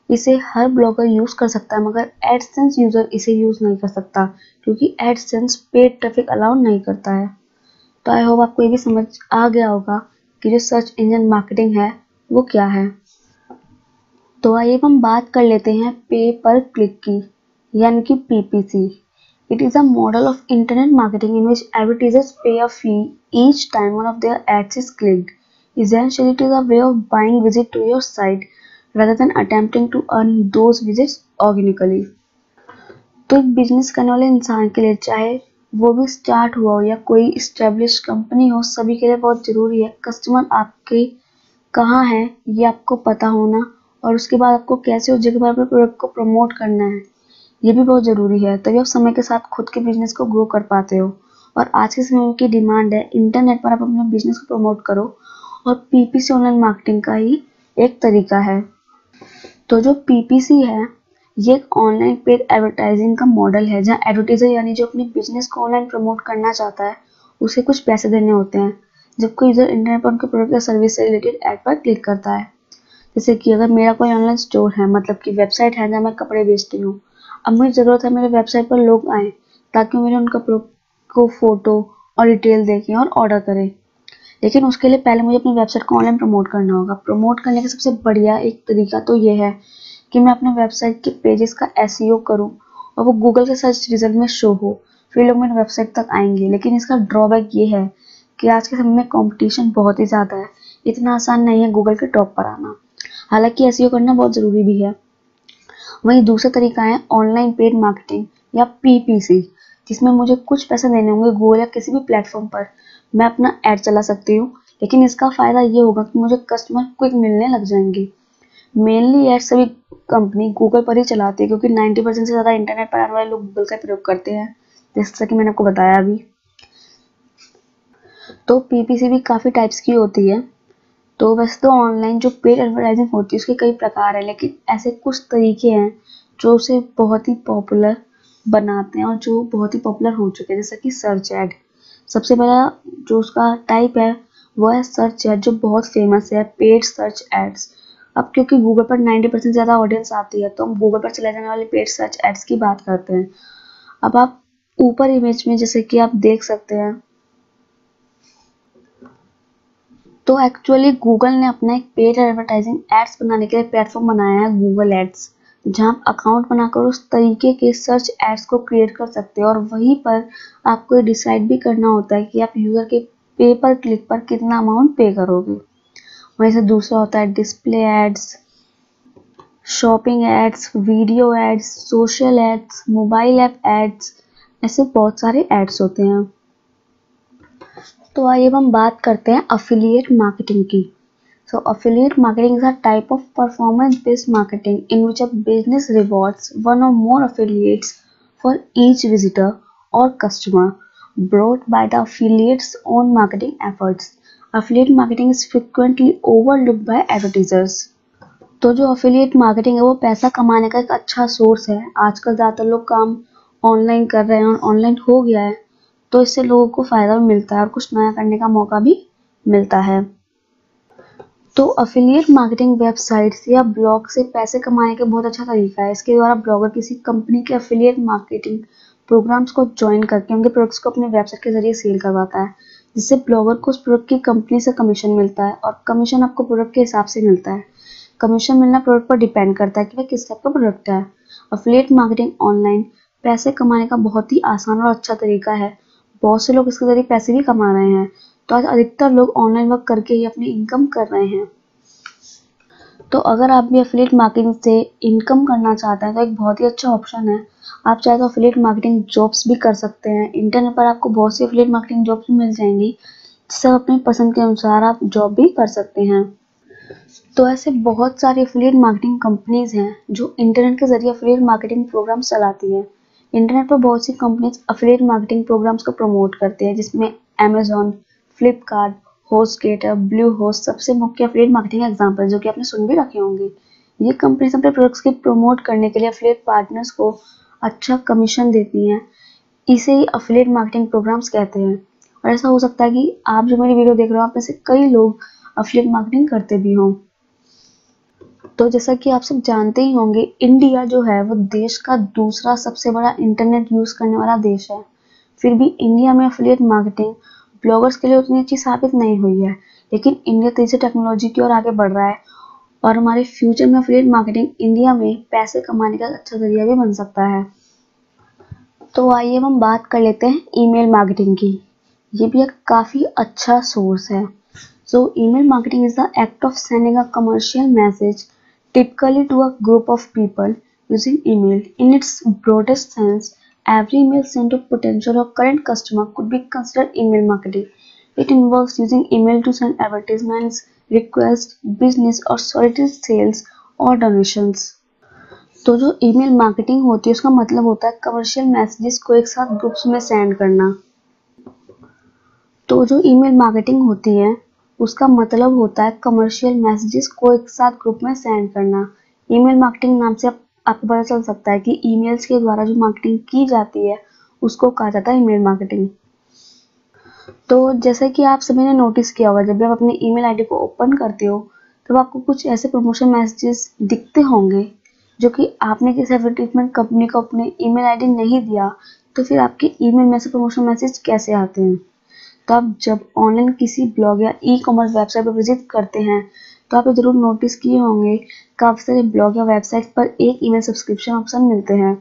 इसे हर ब्लॉगर यूज कर सकता है, मगर एडसेंस यूजर इसे यूज नहीं कर सकता, क्योंकि एडसेंस पेड ट्रैफिक अलाउ नहीं करता है। तो आई होप आपको ये भी समझ आ गया होगा कि जो सर्च इंजन मार्केटिंग है वो क्या है। तो आइए हम बात कर लेते हैं पे पर क्लिक की, यानी कि PPC. It is a model of internet marketing in which advertisers pay a fee each time one of their ads is clicked. Essentially, it is a way of buying visits to your site rather than attempting to earn those visits organically. तो एक business करने वाले इंसान के लिए, चाहे वो भी स्टार्ट हुआ हो या कोई स्टेब्लिश कंपनी हो, सभी के लिए बहुत ज़रूरी है कस्टमर आपके कहाँ है ये आपको पता होना, और उसके बाद आपको कैसे उस जगह पर अपने प्रोडक्ट को प्रमोट करना है ये भी बहुत ज़रूरी है। तभी आप समय के साथ खुद के बिजनेस को ग्रो कर पाते हो। और आज के समय की डिमांड है इंटरनेट पर आप अपने बिजनेस को प्रमोट करो, और पीपीसी ऑनलाइन मार्केटिंग का ही एक तरीका है। तो जो पीपीसी है ये एक ऑनलाइन पेड एडवर्टाइजिंग का मॉडल है, जहाँ एडवर्टाइजर यानी जो अपने बिजनेस को ऑनलाइन प्रमोट करना चाहता है उसे कुछ पैसे देने होते हैं जब कोई यूजर इंटरनेट पर उनके प्रोडक्ट या सर्विस से रिलेटेड ऐड पर क्लिक करता है। जैसे कि अगर मेरा कोई ऑनलाइन स्टोर है, मतलब कि वेबसाइट है जहाँ मैं कपड़े बेचती हूँ, अब मुझे ज़रूरत है मेरे वेबसाइट पर लोग आएँ ताकि मेरे उन कपड़ों को फोटो और डिटेल देखें और ऑर्डर करें। लेकिन उसके लिए पहले मुझे अपनी वेबसाइट को ऑनलाइन प्रमोट करना होगा। प्रमोट करने का सबसे बढ़िया एक तरीका तो ये है कि मैं अपने वेबसाइट के पेजेस का एसईओ करूं और वो गूगल के सर्च रिजल्ट में शो हो, फिर लोग मेरे वेबसाइट तक आएंगे। लेकिन इसका ड्रॉबैक ये है कि आज के समय में कंपटीशन बहुत ही ज़्यादा है, इतना आसान नहीं है गूगल के टॉप पर आना। हालांकि एसईओ करना बहुत ज़रूरी भी है। वहीं दूसरा तरीका है ऑनलाइन पेड मार्केटिंग या पीपीसी, जिसमें मुझे कुछ पैसे देने होंगे गूगल या किसी भी प्लेटफॉर्म पर, मैं अपना ऐड चला सकती हूँ। लेकिन इसका फ़ायदा ये होगा कि मुझे कस्टमर क्विक मिलने लग जाएंगे। मेनली ऐड सभी कंपनी गूगल पर ही चलाती है, क्योंकि 90% से ज़्यादा इंटरनेट पर आने वाले लोग गूगल का प्रयोग करते हैं, जैसा कि मैंने आपको बताया अभी। तो पीपीसी भी काफ़ी टाइप्स की होती है। तो वैसे तो ऑनलाइन जो पेड एडवर्टाइजिंग होती है उसके कई प्रकार है, लेकिन ऐसे कुछ तरीके हैं जो उसे बहुत ही पॉपुलर बनाते हैं और जो बहुत ही पॉपुलर हो चुके हैं, जैसे कि सर्च ऐड। सबसे पहला जो उसका टाइप है वो है सर्च ऐड, जो बहुत फेमस है, पेड सर्च एड्स। अब क्योंकि गूगल पर 90% ज़्यादा ऑडियंस आती है, तो हम गूगल पर चले जाने वाले पेड सर्च एड्स की बात करते हैं। अब आप ऊपर इमेज में जैसे कि आप देख सकते हैं, तो एक्चुअली गूगल ने अपना एक पेड एडवर्टाइजिंग एड्स बनाने के लिए प्लेटफॉर्म बनाया है, गूगल एड्स, जहां आप अकाउंट बनाकर उस तरीके के सर्च एड्स को क्रिएट कर सकते हैं। और वहीं पर आपको डिसाइड भी करना होता है कि आप यूजर के पे पर क्लिक पर कितना अमाउंट पे करोगे। वहीं से दूसरा होता है display ads, shopping ads, video ads, social ads, mobile app ads, ऐसे बहुत सारे एड्स होते हैं। तो आइए हम बात करते हैं अफिलिएट मार्केटिंग की। So affiliate marketing is a type of performance-based marketing in which a business rewards one or more affiliates for each visitor or customer brought by the affiliate's own marketing efforts. Affiliate marketing is frequently overlooked by advertisers. तो जो affiliate marketing है वो पैसा कमाने का एक अच्छा source है। आजकल ज़्यादातर लोग काम ऑनलाइन कर रहे हैं और ऑनलाइन हो गया है, तो इससे लोगों को फ़ायदा भी मिलता है और कुछ नया करने का मौका भी मिलता है। तो अफिलिएट मार्केटिंग वेबसाइट्स या ब्लॉग से पैसे कमाने का बहुत अच्छा तरीका है। इसके द्वारा ब्लॉगर किसी कंपनी के अफिलिएट मार्केटिंग प्रोग्राम्स को ज्वाइन करके उनके प्रोडक्ट्स को अपने वेबसाइट के जरिए सेल करवाता है, जिससे ब्लॉगर को उस प्रोडक्ट की कंपनी से कमीशन मिलता है, और कमीशन आपको प्रोडक्ट के हिसाब से मिलता है। कमीशन मिलना प्रोडक्ट पर डिपेंड करता है कि वह किस टाइप का प्रोडक्ट है। अफिलिएट मार्केटिंग ऑनलाइन पैसे कमाने का बहुत ही आसान और अच्छा तरीका है। बहुत से लोग इसके जरिए पैसे भी कमा रहे हैं। तो आज अधिकतर लोग ऑनलाइन वर्क करके ही अपनी इनकम कर रहे हैं। तो अगर आप भी एफिलिएट मार्केटिंग से इनकम करना चाहते हैं तो एक बहुत ही अच्छा ऑप्शन है। आप चाहे तो एफिलिएट मार्केटिंग जॉब्स भी कर सकते हैं। इंटरनेट पर आपको बहुत सी एफिलिएट मार्केटिंग जॉब्स भी मिल जाएंगी, जिससे आप अपनी पसंद के अनुसार आप जॉब भी कर सकते हैं। तो ऐसे बहुत सारी एफिलिएट मार्केटिंग कंपनीज हैं जो इंटरनेट के जरिए एफिलिएट मार्केटिंग प्रोग्राम चलाती हैं। इंटरनेट पर बहुत सी कंपनीज एफिलिएट मार्केटिंग प्रोग्राम्स को प्रमोट करते हैं, जिसमें Amazon, Flipkart, HostGator, blue host सबसे मुख्य एफिलिएट मार्केटिंग एग्जाम्पल जो कि आपने सुन भी रखे होंगे। ये कंपनीज अपने प्रोडक्ट्स की प्रमोट करने के लिए एफिलिएट पार्टनर्स को अच्छा कमीशन देती हैं। इसे ही एफिलिएट मार्केटिंग प्रोग्राम्स कहते हैं। और ऐसा हो सकता है कि आप जो मेरी वीडियो देख रहे हो आप में से कई लोग एफिलिएट मार्केटिंग करते भी हों। तो जैसा कि आप सब जानते ही होंगे, इंडिया जो है वो देश का दूसरा सबसे बड़ा इंटरनेट यूज करने वाला देश है। फिर भी इंडिया में एफिलिएट मार्केटिंग ब्लॉगर्स के लिए उतनी अच्छी साबित नहीं हुई है, लेकिन इंडिया तेजी से टेक्नोलॉजी की ओर आगे बढ़ रहा है और हमारे फ्यूचर में एफिलिएट मार्केटिंग इंडिया में पैसे कमाने का अच्छा जरिया भी बन सकता है। तो आइए हम बात कर लेते हैं ईमेल मार्केटिंग की। ये भी एक काफी अच्छा सोर्स है। So email marketing is the act of sending a commercial message, typically to a group of people, using email. In its broadest sense, every email sent to potential or current customer could be considered email marketing. It involves using email to send advertisements, requests, business or solicited sales or donations. तो जो email marketing होती है उसका मतलब होता है commercial messages को एक साथ ग्रुप्स में सेंड करना। तो जो ईमेल मार्केटिंग होती है उसका मतलब होता है कमर्शियल मैसेजेस को एक साथ ग्रुप में सेंड करना। ईमेल मार्केटिंग नाम से आपको पता चल सकता है कि ईमेल्स के द्वारा जो मार्केटिंग की जाती है उसको कहा जाता है ईमेल मार्केटिंग। तो जैसे कि आप सभी ने नोटिस किया होगा, जब भी आप अपनी ईमेल आईडी को ओपन करते हो तब आपको कुछ ऐसे प्रमोशन मैसेजेस दिखते होंगे जो कि आपने किसी एडवर्टाइजमेंट कंपनी को अपने ईमेल आईडी नहीं दिया, तो फिर आपके ईमेल में से प्रमोशन मैसेज कैसे आते हैं। तो आप जब ऑनलाइन किसी ब्लॉग या ई कॉमर्स वेबसाइट पर विजिट करते हैं तो आप जरूर नोटिस किए होंगे काफ़ी सारे ब्लॉग या वेबसाइट पर एक ईमेल सब्सक्रिप्शन ऑप्शन मिलते हैं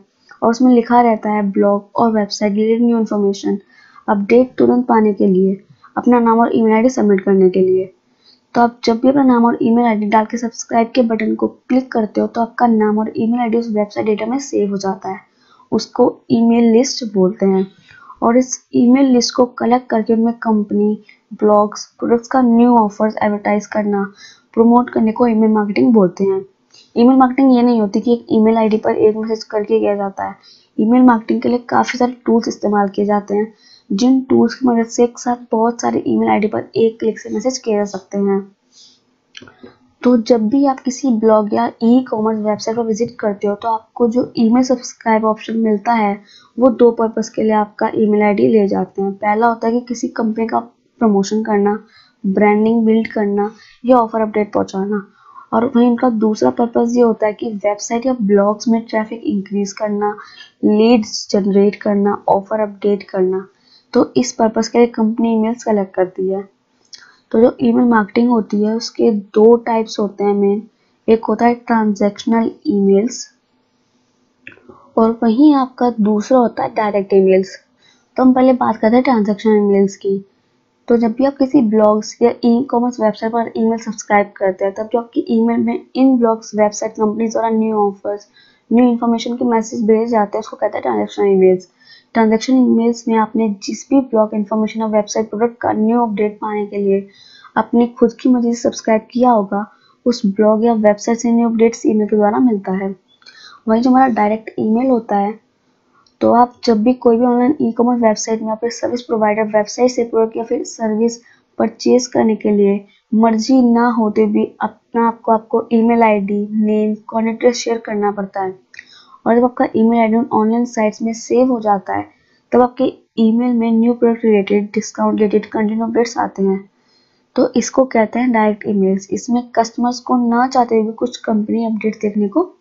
और उसमें लिखा रहता है ब्लॉग और website related new information, update तुरंत पाने के लिए, अपना नाम और ईमेल आईडी सबमिट करने के लिए। तो आप जब भी अपना नाम और ईमेल आईडी डाल के सब्सक्राइब के बटन को क्लिक करते हो तो आपका नाम और ईमेल आईडी उस वेबसाइट डेटा में सेव हो जाता है। उसको ईमेल लिस्ट बोलते हैं और इस ईमेल लिस्ट को कलेक्ट करके उनमें कंपनी, ब्लॉग्स, प्रोडक्ट्स का न्यू ऑफर्स एडवर्टाइज करना, प्रमोट करने को ईमेल मार्केटिंग बोलते हैं। ईमेल मार्केटिंग ये नहीं होती कि एक ईमेल आईडी पर एक मैसेज करके किया जाता है। ईमेल मार्केटिंग के लिए काफ़ी सारे टूल्स इस्तेमाल किए जाते हैं, जिन टूल्स की मदद से एक साथ बहुत सारे ईमेल आईडी पर एक क्लिक से मैसेज किए जा सकते हैं। तो जब भी आप किसी ब्लॉग या ई कॉमर्स वेबसाइट पर विजिट करते हो तो आपको जो ईमेल सब्सक्राइब ऑप्शन मिलता है वो दो पर्पस के लिए आपका ईमेल आईडी ले जाते हैं। पहला होता है कि किसी कंपनी का प्रमोशन करना, ब्रांडिंग बिल्ड करना या ऑफर अपडेट पहुंचाना, और वहीं उनका दूसरा पर्पस ये होता है कि वेबसाइट या ब्लॉग्स में ट्रैफिक इंक्रीज करना, लीड्स जनरेट करना, ऑफर अपडेट करना। तो इस पर्पस के लिए कंपनी ईमेल्स कलेक्ट करती है। तो जो ईमेल मार्केटिंग होती है उसके दो टाइप्स होते हैं मेन। एक होता है ट्रांजैक्शनल ईमेल्स और वहीं आपका दूसरा होता है डायरेक्ट ईमेल्स। तो हम पहले बात करते हैं ट्रांजैक्शनल ईमेल्स की। तो जब भी आप किसी ब्लॉग्स या ई कॉमर्स वेबसाइट पर ईमेल सब्सक्राइब करते हैं तब जो आपकी ईमेल में इन ब्लॉग्स, वेबसाइट, कंपनीज द्वारा न्यू ऑफर्स, न्यू इन्फॉर्मेशन के मैसेज भेजे जाते हैं उसको कहते हैं ट्रांजैक्शनल ईमेल्स। ट्रांजैक्शन ईमेल्स में आपने जिस भी ब्लॉग, इन्फॉर्मेशन और वेबसाइट प्रोडक्ट का न्यू अपडेट पाने के लिए अपनी खुद की मर्जी से सब्सक्राइब किया होगा, उस ब्लॉग या वेबसाइट से न्यू अपडेट्स ईमेल के द्वारा मिलता है। वहीं जो हमारा डायरेक्ट ईमेल होता है, तो आप जब भी कोई भी ऑनलाइन ई कॉमर्स वेबसाइट में या फिर सर्विस प्रोवाइडर वेबसाइट से प्रोडक्ट या फिर सर्विस परचेज करने के लिए मर्जी ना होते भी आपको email ID, name, contact details share करना पड़ता है। और जब आपका ईमेल आईडी ऑनलाइन साइट्स में सेव हो जाता है तब आपके ईमेल में new product related, discount related content updates आते हैं। तो इसको कहते हैं डायरेक्ट ईमेल्स। इसमें कस्टमर्स को ना चाहते हुए कुछ कंपनी अपडेट देखने को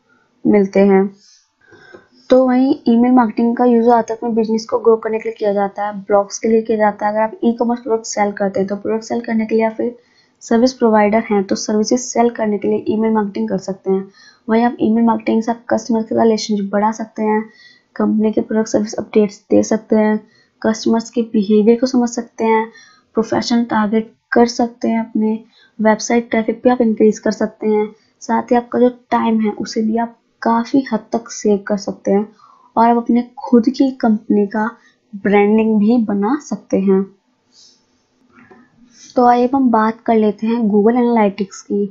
मिलते हैं। तो वहीं ईमेल मार्केटिंग का यूज ज़्यादातर अपने बिजनेस को ग्रो करने के लिए किया जाता है, ब्लॉग्स के लिए किया जाता है। अगर आप ई कॉमर्स प्रोडक्ट सेल करते हैं तो प्रोडक्ट सेल करने के लिए या फिर सर्विस प्रोवाइडर हैं तो सर्विसेज सेल करने के लिए ईमेल मार्केटिंग कर सकते हैं। वहीं आप ईमेल मार्केटिंग से आप कस्टमर के साथ रिलेशनशिप बढ़ा सकते हैं, कंपनी के प्रोडक्ट सर्विस अपडेट्स दे सकते हैं, कस्टमर्स के बिहेवियर को समझ सकते हैं, प्रोफेशनल टारगेट कर सकते हैं, अपने वेबसाइट ट्रैफिक भी आप इंक्रीज कर सकते हैं। साथ ही आपका जो टाइम है उसे भी आप काफ़ी हद तक सेव कर सकते हैं और आप अपने खुद की कंपनी का ब्रांडिंग भी बना सकते हैं। तो आइए हम बात कर लेते हैं गूगल एनालिटिक्स की।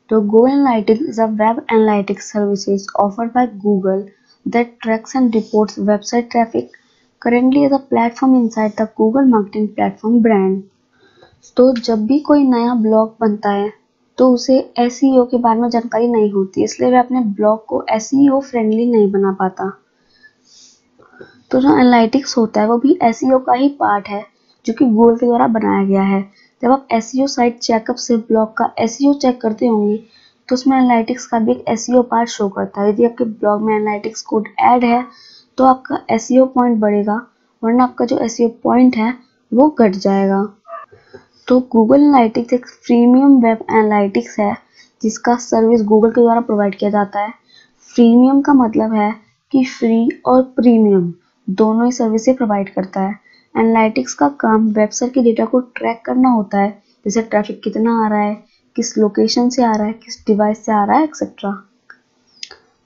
तो Google analytics is a web analytics services offered by Google that tracks and reports website traffic. Currently is a platform inside the Google Marketing Platform brand. तो जब भी कोई नया ब्लॉग बनता है तो उसे SEO के बारे में जानकारी नहीं होती, इसलिए वह अपने ब्लॉग को SEO फ्रेंडली नहीं बना पाता। तो जो एनालिटिक्स होता है वो भी SEO का ही पार्ट है जो कि गूगल के द्वारा बनाया गया है। जब आप SEO साइट चेकअप से ब्लॉग का SEO चेक करते होंगे तो उसमें एनालिटिक्स का भी एक SEO पार्ट शो करता है। यदि आपके ब्लॉग में एनालिटिक्स कोड ऐड है तो आपका SEO पॉइंट बढ़ेगा, वरना आपका जो SEO पॉइंट है वो घट जाएगा। तो गूगल एनालिटिक्स एक प्रीमियम वेब एनालिटिक्स है जिसका सर्विस गूगल के द्वारा प्रोवाइड किया जाता है। प्रीमियम का मतलब है कि फ्री और प्रीमियम दोनों ही सर्विसेज प्रोवाइड करता है। एनालिटिक्स का काम वेबसाइट के डेटा को ट्रैक करना होता है, जैसे ट्रैफिक कितना आ रहा है, किस लोकेशन से आ रहा है, किस डिवाइस से आ रहा है, एक्सेट्रा।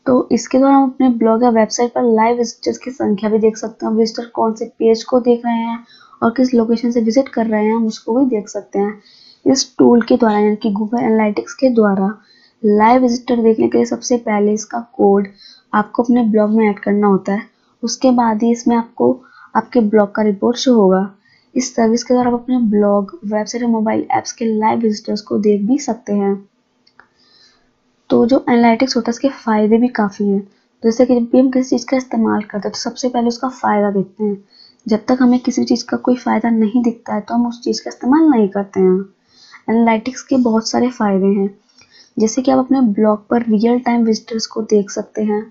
तो इसके द्वारा हम अपने ब्लॉग या वेबसाइट पर लाइव विजिटर्स की संख्या भी देख सकते हैं, विजिटर कौन से पेज को देख रहे हैं और किस लोकेशन से विजिट कर रहे हैं हम उसको भी देख सकते हैं। इस टूल के द्वारा यानी कि गूगल एनालिटिक्स के द्वारा लाइव विजिटर देखने के लिए सबसे पहले इसका कोड आपको अपने ब्लॉग में ऐड करना होता है, उसके बाद ही इसमें आपको आपके ब्लॉग का रिपोर्ट शो होगा। इस सर्विस के द्वारा आप अपने ब्लॉग, वेबसाइट और मोबाइल ऐप्स के लाइव विजिटर्स को देख भी सकते हैं। तो जो एनालिटिक्स होता है इसके फायदे भी काफ़ी हैं। तो जैसे कि जब भी हम किसी चीज़ का इस्तेमाल करते हैं तो सबसे पहले उसका फ़ायदा देखते हैं। जब तक हमें किसी चीज़ का कोई फ़ायदा नहीं दिखता है तो हम उस चीज़ का इस्तेमाल नहीं करते हैं। एनालिटिक्स के बहुत सारे फ़ायदे हैं, जैसे कि आप अपने ब्लॉग पर रियल टाइम विजिटर्स को देख सकते हैं।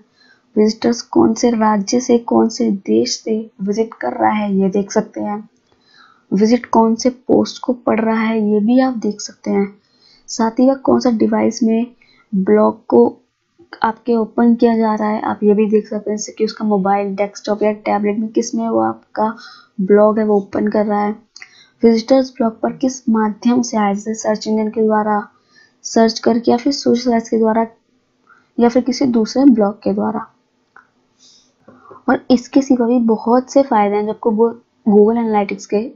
विजिटर्स कौन से राज्य से, कौन से देश से विजिट कर रहा है ये देख सकते हैं। विजिट कौन से पोस्ट को पढ़ रहा है ये भी आप देख सकते हैं। साथ ही वह कौन सा डिवाइस में ब्लॉग को आपके ओपन किया जा रहा है आप ये भी देख सकते हैं, जैसे कि उसका मोबाइल, डेस्कटॉप या टैबलेट में किस में वो आपका ब्लॉग है वो ओपन कर रहा है। विजिटर्स ब्लॉग पर किस माध्यम से आए, जैसे सर्च इंजन के द्वारा सर्च करके या फिर सोशल साइट्स के द्वारा या फिर किसी दूसरे ब्लॉग के द्वारा। और इसके सिवा भी बहुत से फायदे हैं जबको गूगल एनालिटिक्स के,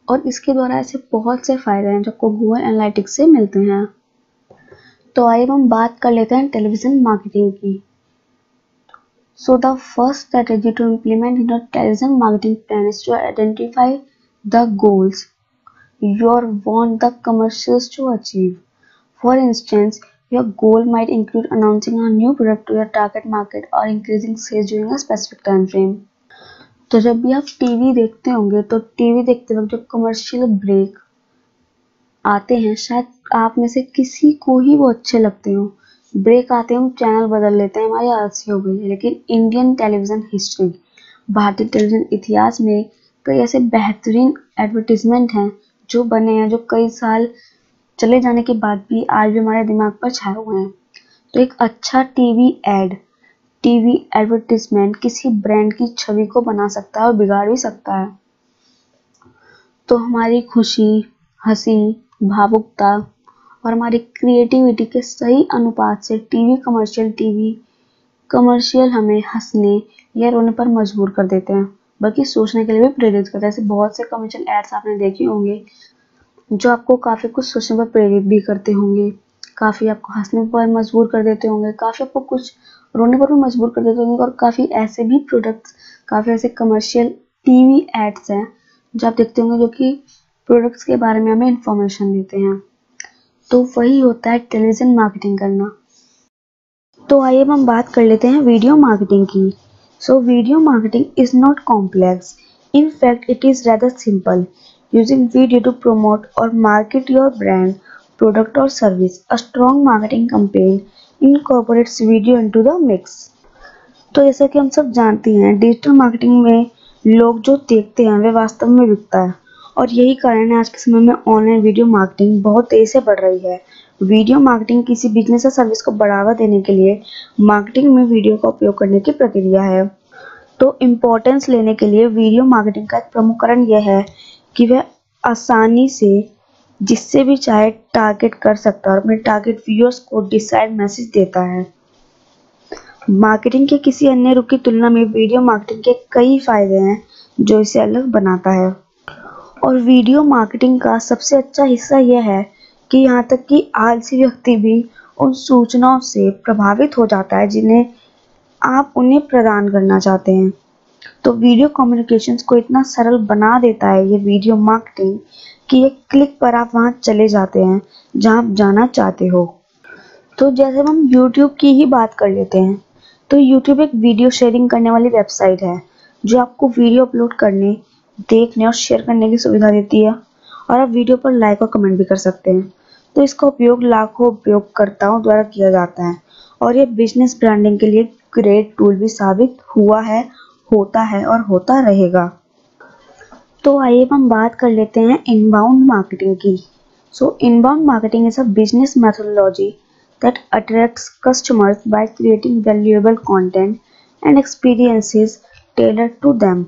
और इसके द्वारा ऐसे बहुत से फायदे हैं जबको गूगल एनालिटिक्स से मिलते हैं। तो आइए हम बात कर लेते हैं टेलीविजन मार्केटिंग की। So the first strategy to implement in television marketing plan is to identify the goals you want the commercials to achieve. For instance, your goal might include announcing a new product to your target market or increasing sales during a specific time frame. तो जब भी आप TV देखते होंगे तो TV देखते वक्त जब कमर्शियल ब्रेक आते हैं शायद आप में से किसी को ही वो अच्छे लगते हो। ब्रेक आते हम चैनल बदल लेते हैं, हमारी आलसी हो गई है। लेकिन इंडियन टेलीविजन हिस्ट्री, भारतीय टेलीविजन इतिहास में कई ऐसे बेहतरीन एडवर्टीजमेंट हैं जो बने हैं, जो कई साल चले जाने के बाद भी आज भी हमारे दिमाग पर छाए हुए हैं। तो एक अच्छा टीवी एडवर्टीजमेंट किसी ब्रांड की छवि को बना सकता है और बिगाड़ भी सकता है। तो हमारी खुशी, हंसी, भावुकता और हमारी क्रिएटिविटी के सही अनुपात से टीवी कमर्शियल हमें हंसने या रोने पर मजबूर कर देते हैं, बल्कि सोचने के लिए भी प्रेरित करते हैं। ऐसे बहुत से कमर्शियल एड्स आपने देखे होंगे जो आपको काफ़ी कुछ सोचने पर प्रेरित भी करते होंगे, काफ़ी आपको हंसने पर मजबूर कर देते होंगे, काफ़ी आपको कुछ रोने पर भी मजबूर कर देते होंगे। और काफ़ी ऐसे भी प्रोडक्ट्स, काफ़ी ऐसे कमर्शियल टीवी एड्स हैं जो आप देखते होंगे जो कि प्रोडक्ट्स के बारे में हमें इंफॉर्मेशन देते हैं। तो वही होता है टेलीविजन मार्केटिंग करना। तो आइए हम बात कर लेते हैं वीडियो मार्केटिंग की। So video marketing is not complex, in fact it is rather simple. Using video to promote or market your brand, product or service. A strong marketing campaign incorporates video into the mix. तो जैसा कि हम सब जानते हैं digital marketing में लोग जो देखते हैं वे वास्तव में बिकता है, और यही कारण है आज के समय में ऑनलाइन वीडियो मार्केटिंग बहुत तेजी से बढ़ रही है। वीडियो मार्केटिंग किसी बिजनेस या सर्विस को बढ़ावा देने के लिए मार्केटिंग में वीडियो का उपयोग करने की प्रक्रिया है। तो इम्पोर्टेंस लेने के लिए वीडियो मार्केटिंग का एक प्रमुख कारण यह है कि वह आसानी से जिससे भी चाहे टारगेट कर सकता है और अपने टारगेट व्यूअर्स को डिसाइड मैसेज देता है। मार्केटिंग के किसी अन्य रूप की तुलना में वीडियो मार्केटिंग के कई फायदे हैं जो इसे अलग बनाता है। और वीडियो मार्केटिंग का सबसे अच्छा हिस्सा यह है कि यहाँ तक कि आलसी व्यक्ति भी उन सूचनाओं से प्रभावित हो जाता है जिन्हें आप उन्हें प्रदान करना चाहते हैं। तो वीडियो कम्युनिकेशंस को इतना सरल बना देता है ये वीडियो मार्केटिंग कि एक क्लिक पर आप वहां चले जाते हैं जहां आप जाना चाहते हो। तो जैसे हम YouTube की ही बात कर लेते हैं, तो YouTube एक वीडियो शेयरिंग करने वाली वेबसाइट है जो आपको वीडियो अपलोड करने, देखने और शेयर करने की सुविधा देती है, और आप वीडियो पर लाइक और कमेंट भी कर सकते हैं। तो इसका उपयोग लाखों उपयोगकर्ताओं द्वारा किया जाता है और ये बिजनेस ब्रांडिंग के लिए ग्रेट टूल भी साबित हुआ है, होता है और होता रहेगा। तो आइए हम बात कर लेते हैं इनबाउंड मार्केटिंग की। So inbound marketing is a business methodology that attracts customers by creating valuable content and experiences tailored to them,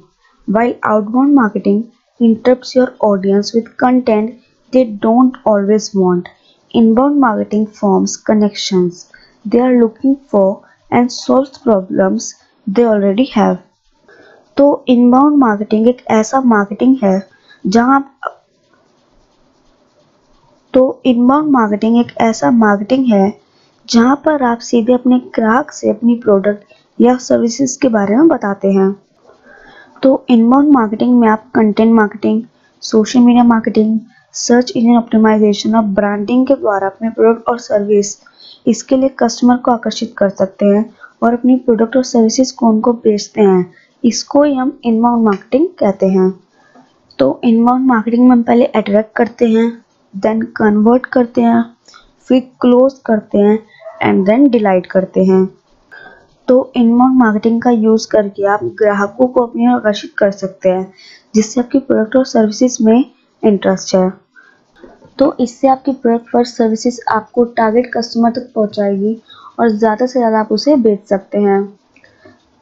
while outbound marketing interrupts your audience with content they don't always want. Inbound marketing forms connections they are looking for and solves problems they already have. तो inbound marketing एक ऐसा marketing है जहां जहां पर आप सीधे अपने ग्राहक से अपनी प्रोडक्ट या सर्विसेज के बारे में बताते हैं। तो इनबाउंड मार्केटिंग में आप content marketing, social media marketing, search engine optimisation और ब्रांडिंग के द्वारा अपने प्रोडक्ट और सर्विस इसके लिए कस्टमर को आकर्षित कर सकते हैं और अपनी प्रोडक्ट और सर्विसेज को उनको बेचते हैं। इसको ही हम इनबाउंड मार्केटिंग कहते हैं। तो इनबाउंड मार्केटिंग में हम पहले अट्रैक्ट करते हैं, देन कन्वर्ट करते हैं, फिर क्लोज करते हैं एंड देन डिलाइट करते हैं। तो इनबाउंड मार्केटिंग का यूज करके आप ग्राहकों को अपनी ओर आकर्षित कर सकते हैं जिससे आपकी प्रोडक्ट और सर्विसेज में इंटरेस्ट है। तो इससे आपकी प्रोडक्ट और सर्विसेज आपको टारगेट कस्टमर तक पहुंचाएगी और ज़्यादा से ज़्यादा आप उसे बेच सकते हैं।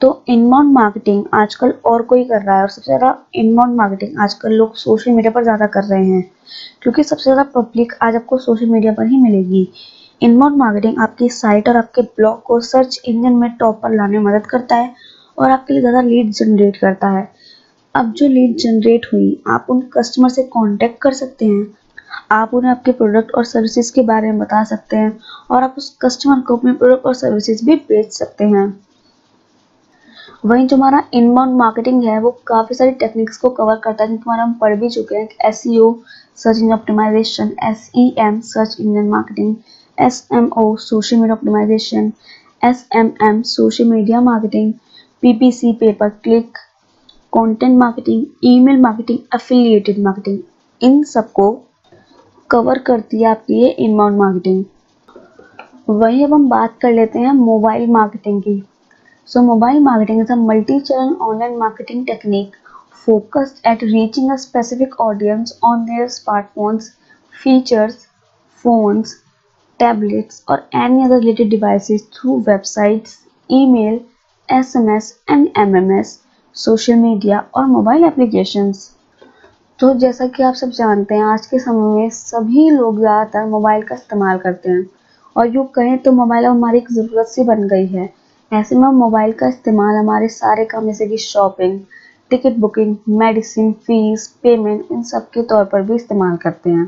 तो इनबाउंड मार्केटिंग आजकल और कोई कर रहा है और सबसे ज़्यादा इनबाउंड मार्केटिंग आजकल लोग सोशल मीडिया पर ज़्यादा कर रहे हैं क्योंकि सबसे ज़्यादा पब्लिक आज आपको सोशल मीडिया पर ही मिलेगी। इनबाउंड मार्केटिंग आपकी साइट और आपके ब्लॉग को सर्च इंजन में टॉप पर लाने में मदद करता है और आपके लिए ज़्यादा लीड जनरेट करता है। अब जो लीड जनरेट हुई आप उन कस्टमर से कांटेक्ट कर सकते हैं, आप उन्हें आपके प्रोडक्ट और सर्विसेज के बारे में बता सकते हैं और आप उस कस्टमर को अपने प्रोडक्ट और सर्विसेज भी बेच सकते हैं। वहीं जो हमारा इनबाउंड मार्केटिंग है वो काफ़ी सारी टेक्निक्स को कवर करता है जिनको हम पढ़ भी चुके हैं। SEO search engine optimisation, SEM search engine marketing, SMO social media optimisation, SMM social media marketing, PPC pay per click, content marketing, email marketing, affiliated marketing, इन सबको कवर करती है आपकी ये इनबाउंड मार्केटिंग। वहीं अब हम बात कर लेते हैं मोबाइल मार्केटिंग की। So mobile marketing is a multi-channel online marketing technique focused at reaching a specific audience on their smartphones, features, phones, tablets or any other related devices through websites, email, SMS and MMS, social media और mobile applications। तो जैसा कि आप सब जानते हैं आज के समय में सभी लोग ज़्यादातर मोबाइल का इस्तेमाल करते हैं और यूँ कहें तो मोबाइल हमारी एक ज़रूरत सी बन गई है। ऐसे में हम मोबाइल का इस्तेमाल हमारे सारे काम जैसे कि shopping, ticket booking, medicine, fees, payment in सब के तौर पर भी इस्तेमाल करते हैं।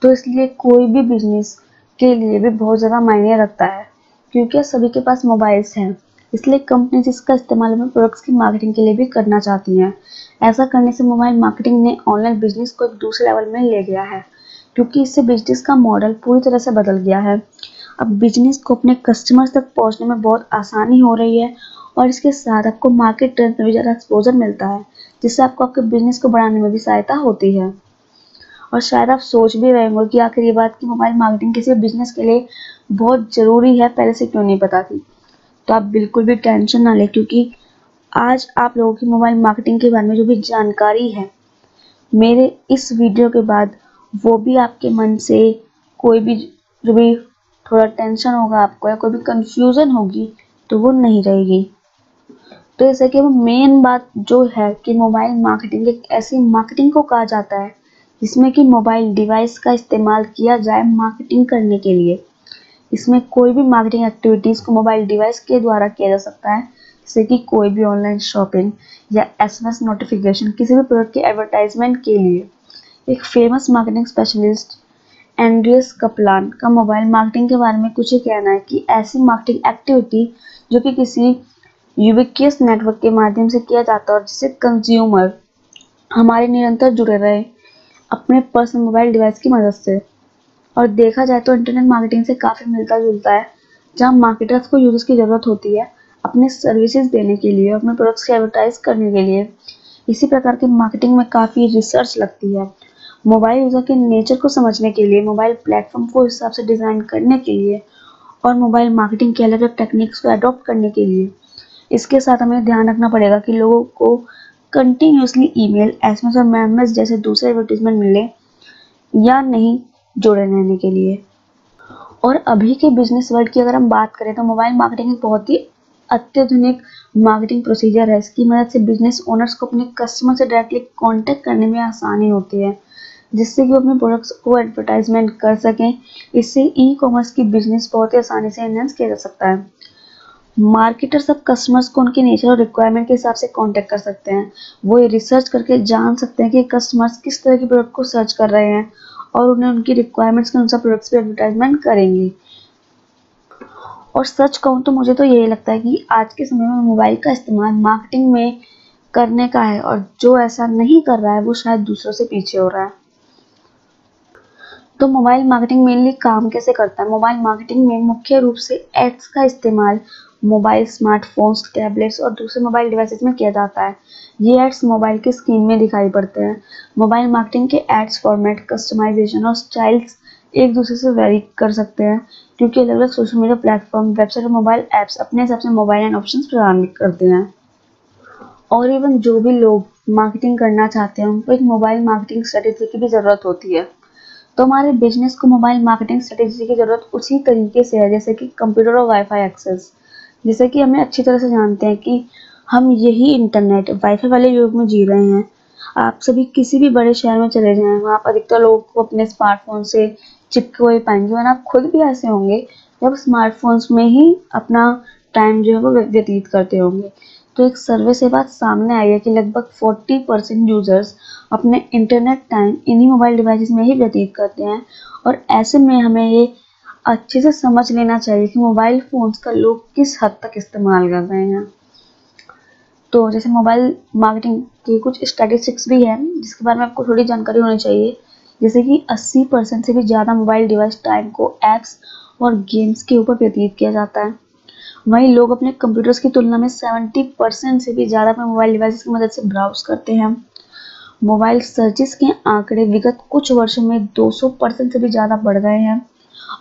तो इसलिए कोई भी बिजनेस के लिए भी बहुत ज़्यादा मायने रखता है क्योंकि सभी के पास मोबाइल्स हैं। इसलिए कंपनीज इसका इस्तेमाल अपने प्रोडक्ट्स की मार्केटिंग के लिए भी करना चाहती हैं। ऐसा करने से मोबाइल मार्केटिंग ने ऑनलाइन बिजनेस को एक दूसरे लेवल में ले गया है क्योंकि इससे बिजनेस का मॉडल पूरी तरह से बदल गया है। अब बिजनेस को अपने कस्टमर्स तक पहुंचने में बहुत आसानी हो रही है और इसके साथ आपको मार्केट ट्रेंड में भी ज़्यादा एक्सपोजर मिलता है जिससे आपको आपके बिजनेस को बढ़ाने में भी सहायता होती है। और शायद आप सोच भी रहे होंगे कि आखिर ये बात कि मोबाइल मार्केटिंग किसी बिजनेस के लिए बहुत ज़रूरी है पहले से क्यों नहीं पता थी। तो आप बिल्कुल भी टेंशन ना लें क्योंकि आज आप लोगों की मोबाइल मार्केटिंग के बारे में जो भी जानकारी है मेरे इस वीडियो के बाद वो भी आपके मन से कोई भी जो भी थोड़ा टेंशन होगा आपको या कोई भी कंफ्यूजन होगी तो वो नहीं रहेगी। तो जैसे कि मेन बात जो है कि मोबाइल मार्केटिंग एक ऐसी मार्केटिंग को कहा जाता है जिसमें कि मोबाइल डिवाइस का इस्तेमाल किया जाए मार्केटिंग करने के लिए। इसमें कोई भी मार्केटिंग एक्टिविटीज़ को मोबाइल डिवाइस के द्वारा किया जा सकता है जैसे कि कोई भी ऑनलाइन शॉपिंग या SMS नोटिफिकेशन किसी भी प्रोडक्ट के एडवर्टाइजमेंट के लिए एक famous marketing specialist Andreas Kaplan का मोबाइल मार्केटिंग के बारे में कुछ ही कहना है कि ऐसी मार्केटिंग एक्टिविटी जो कि किसी यूबिक्वियस नेटवर्क के माध्यम से किया जाता है और जिससे कंज्यूमर हमारे निरंतर जुड़े रहे अपने पर्सनल मोबाइल डिवाइस की मदद से। और देखा जाए तो इंटरनेट मार्केटिंग से काफ़ी मिलता जुलता है, जहाँ मार्केटर्स को यूजर्स की ज़रूरत होती है अपने सर्विसेज देने के लिए, अपने प्रोडक्ट्स की एडवर्टाइज करने के लिए। इसी प्रकार की मार्केटिंग में काफ़ी रिसर्च लगती है मोबाइल यूज़र के नेचर को समझने के लिए, मोबाइल प्लेटफॉर्म को हिसाब से डिज़ाइन करने के लिए और मोबाइल मार्केटिंग के अलग अलग टेक्निक्स को अडॉप्ट करने के लिए। इसके साथ हमें ध्यान रखना पड़ेगा कि लोगों को कंटिन्यूसली ईमेल, एसएमएस और मैसेज जैसे दूसरे एडवर्टीजमेंट मिले या नहीं जुड़े रहने के लिए। और अभी के बिजनेस वर्ल्ड की अगर हम बात करें तो मोबाइल मार्केटिंग एक बहुत ही अत्याधुनिक मार्केटिंग प्रोसीजर है। इसकी मदद से बिजनेस ओनर्स को अपने कस्टमर से डायरेक्टली कांटेक्ट करने में आसानी होती है, जिससे कि वो अपने प्रोडक्ट्स को एडवर्टाइजमेंट कर सकें। इससे ई कॉमर्स की बिजनेस बहुत ही आसानी से एनहांस किया जा सकता है। मार्केटर्स अब कस्टमर्स को उनके नेचर और रिक्वायरमेंट के हिसाब से कांटेक्ट कर सकते हैं। वो ये रिसर्च करके जान सकते हैं कि कस्टमर्स किस तरह के प्रोडक्ट को सर्च कर रहे हैं और उन्हें उनकी रिक्वायरमेंट्स के अनुसार प्रोडक्ट्स पे एडवर्टाइजमेंट करेंगे। और सच कहूँ तो मुझे तो यही लगता है कि आज के समय में मोबाइल का इस्तेमाल मार्केटिंग में करने का है, और जो ऐसा नहीं कर रहा है वो शायद दूसरों से पीछे हो रहा है। तो मोबाइल मार्केटिंग मेनली काम कैसे करता है? मोबाइल मार्केटिंग में मुख्य रूप से एड्स का इस्तेमाल मोबाइल, स्मार्टफोन्स, टैबलेट्स और दूसरे मोबाइल डिवाइसेस में किया जाता है। ये एड्स मोबाइल की स्क्रीन में दिखाई पड़ते हैं। मोबाइल मार्केटिंग के एड्स फॉर्मेट, कस्टमाइजेशन और स्टाइल्स एक दूसरे से वेरी कर सकते हैं, क्योंकि अलग अलग सोशल मीडिया प्लेटफॉर्म, वेबसाइट और मोबाइल ऐप्स अपने हिसाब से मोबाइल एंड ऑप्शंस प्रदान करते हैं। और इवन जो भी लोग मार्केटिंग करना चाहते हैं उनको एक मोबाइल मार्केटिंग स्ट्रेटेजी की भी ज़रूरत होती है। तो हमारे बिजनेस को मोबाइल मार्केटिंग स्ट्रेटेजी की ज़रूरत उसी तरीके से है जैसे कि कंप्यूटर और वाईफाई एक्सेस। जैसे कि हमें अच्छी तरह से जानते हैं कि हम यही इंटरनेट वाईफाई वाले युग में जी रहे हैं। आप सभी किसी भी बड़े शहर में चले जाएं, वहाँ पर अधिकतर लोगों को अपने स्मार्टफोन से चिपके हुए पाएंगे, और आप खुद भी ऐसे होंगे जब स्मार्टफोन्स में ही अपना टाइम जो है वो व्यतीत करते होंगे। तो एक सर्वे से बात सामने आई है कि लगभग 40% यूजर्स अपने इंटरनेट टाइम इन्हीं मोबाइल डिवाइसेस में ही व्यतीत करते हैं। और ऐसे में हमें ये अच्छे से समझ लेना चाहिए कि मोबाइल फ़ोन्स का लोग किस हद तक इस्तेमाल कर रहे हैं। तो जैसे मोबाइल मार्केटिंग की कुछ स्टैटिस्टिक्स भी हैं जिसके बारे में आपको थोड़ी जानकारी होनी चाहिए। जैसे कि 80% से भी ज़्यादा मोबाइल डिवाइस टाइम को ऐप्स और गेम्स के ऊपर व्यतीत किया जाता है। वहीं लोग अपने कंप्यूटर्स की तुलना में 70% से भी ज़्यादा अपने मोबाइल डिवाइसेस की मदद से ब्राउज करते हैं। मोबाइल सर्चेस के आंकड़े विगत कुछ वर्षों में 200% से भी ज़्यादा बढ़ गए हैं,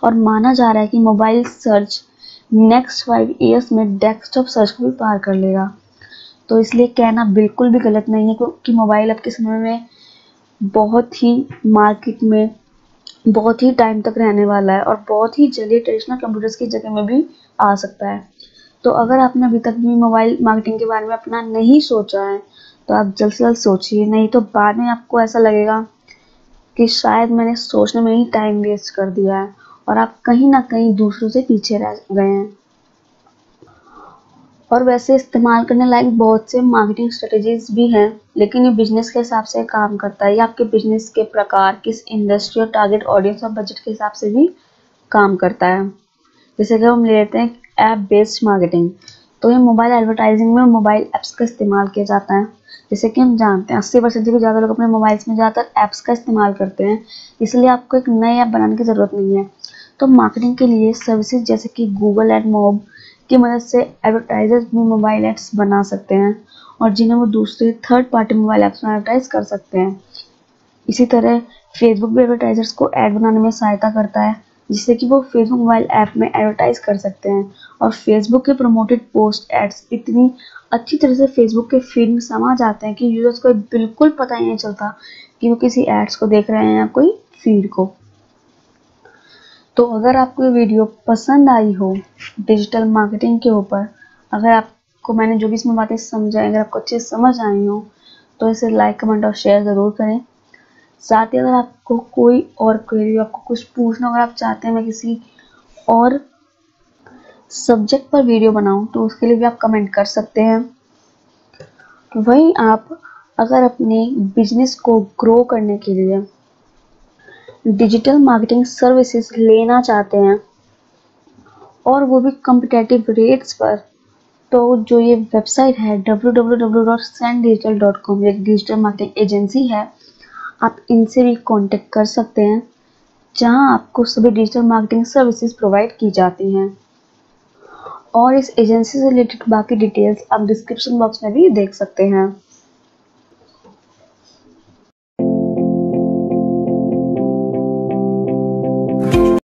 और माना जा रहा है कि मोबाइल सर्च नेक्स्ट 5 ईयर्स में डेस्कटॉप सर्च को भी पार कर लेगा। तो इसलिए कहना बिल्कुल भी गलत नहीं है क्योंकि मोबाइल अब के समय में बहुत ही मार्केट में बहुत ही टाइम तक रहने वाला है और बहुत ही जल्दी ट्रेडिशनल कंप्यूटर्स की जगह में भी आ सकता है। तो अगर आपने अभी तक भी मोबाइल मार्केटिंग के बारे में अपना नहीं सोचा है तो आप जल्द से जल्द सोचिए, नहीं तो बाद में आपको ऐसा लगेगा कि शायद मैंने सोचने में ही टाइम वेस्ट कर दिया है और आप कहीं ना कहीं दूसरों से पीछे रह गए हैं। और वैसे इस्तेमाल करने लायक बहुत से मार्केटिंग स्ट्रेटेजीज भी हैं, लेकिन ये बिजनेस के हिसाब से काम करता है। ये आपके बिजनेस के प्रकार, किस इंडस्ट्री और टारगेट ऑडियंस और बजट के हिसाब से भी काम करता है। जैसे कि हम ले लेते हैं ऐप बेस्ड मार्केटिंग, तो ये मोबाइल एडवर्टाइजिंग में मोबाइल ऐप्स का इस्तेमाल किया जाता है। जैसे कि हम जानते हैं 80% से भी ज़्यादा लोग अपने मोबाइल्स में ज़्यादातर ऐप्स का इस्तेमाल करते हैं, इसलिए आपको एक नए ऐप बनाने की ज़रूरत नहीं है। तो मार्केटिंग के लिए सर्विसेज जैसे कि गूगल एड मोब की मदद से एडवर्टाइजर्स भी मोबाइल एड्स बना सकते हैं और जिन्हें वो दूसरे थर्ड पार्टी मोबाइल ऐप्स में एडवर्टाइज कर सकते हैं। इसी तरह फेसबुक भी एडवर्टाइजर्स को ऐड बनाने में सहायता करता है, जिससे कि वो फेसबुक मोबाइल ऐप में एडवर्टाइज कर सकते हैं। और फेसबुक के प्रमोटेड पोस्ट एड्स इतनी अच्छी तरह से फेसबुक के फीड में समा जाते हैं कि यूजर्स को बिल्कुल पता ही नहीं चलता कि वो किसी एड्स को देख रहे हैं या कोई फीड को। तो अगर आपको ये वीडियो पसंद आई हो डिजिटल मार्केटिंग के ऊपर, अगर आपको मैंने जो भी इसमें बातें समझाई अगर आपको अच्छे से समझ आई हो तो इसे लाइक, कमेंट और शेयर ज़रूर करें। साथ ही अगर आपको कोई और क्वेरी, आपको कुछ पूछना, अगर आप चाहते हैं मैं किसी और सब्जेक्ट पर वीडियो बनाऊं तो उसके लिए भी आप कमेंट कर सकते हैं। वहीं आप अगर अपने बिजनेस को ग्रो करने के लिए डिजिटल मार्केटिंग सर्विसेज लेना चाहते हैं और वो भी कम्पिटेटिव रेट्स पर, तो जो ये वेबसाइट है www.senddigital.com, एक डिजिटल मार्केटिंग एजेंसी है, आप इनसे भी कांटेक्ट कर सकते हैं, जहां आपको सभी डिजिटल मार्केटिंग सर्विसेज प्रोवाइड की जाती हैं। और इस एजेंसी से रिलेटेड बाकी डिटेल्स आप डिस्क्रिप्शन बॉक्स में भी देख सकते हैं।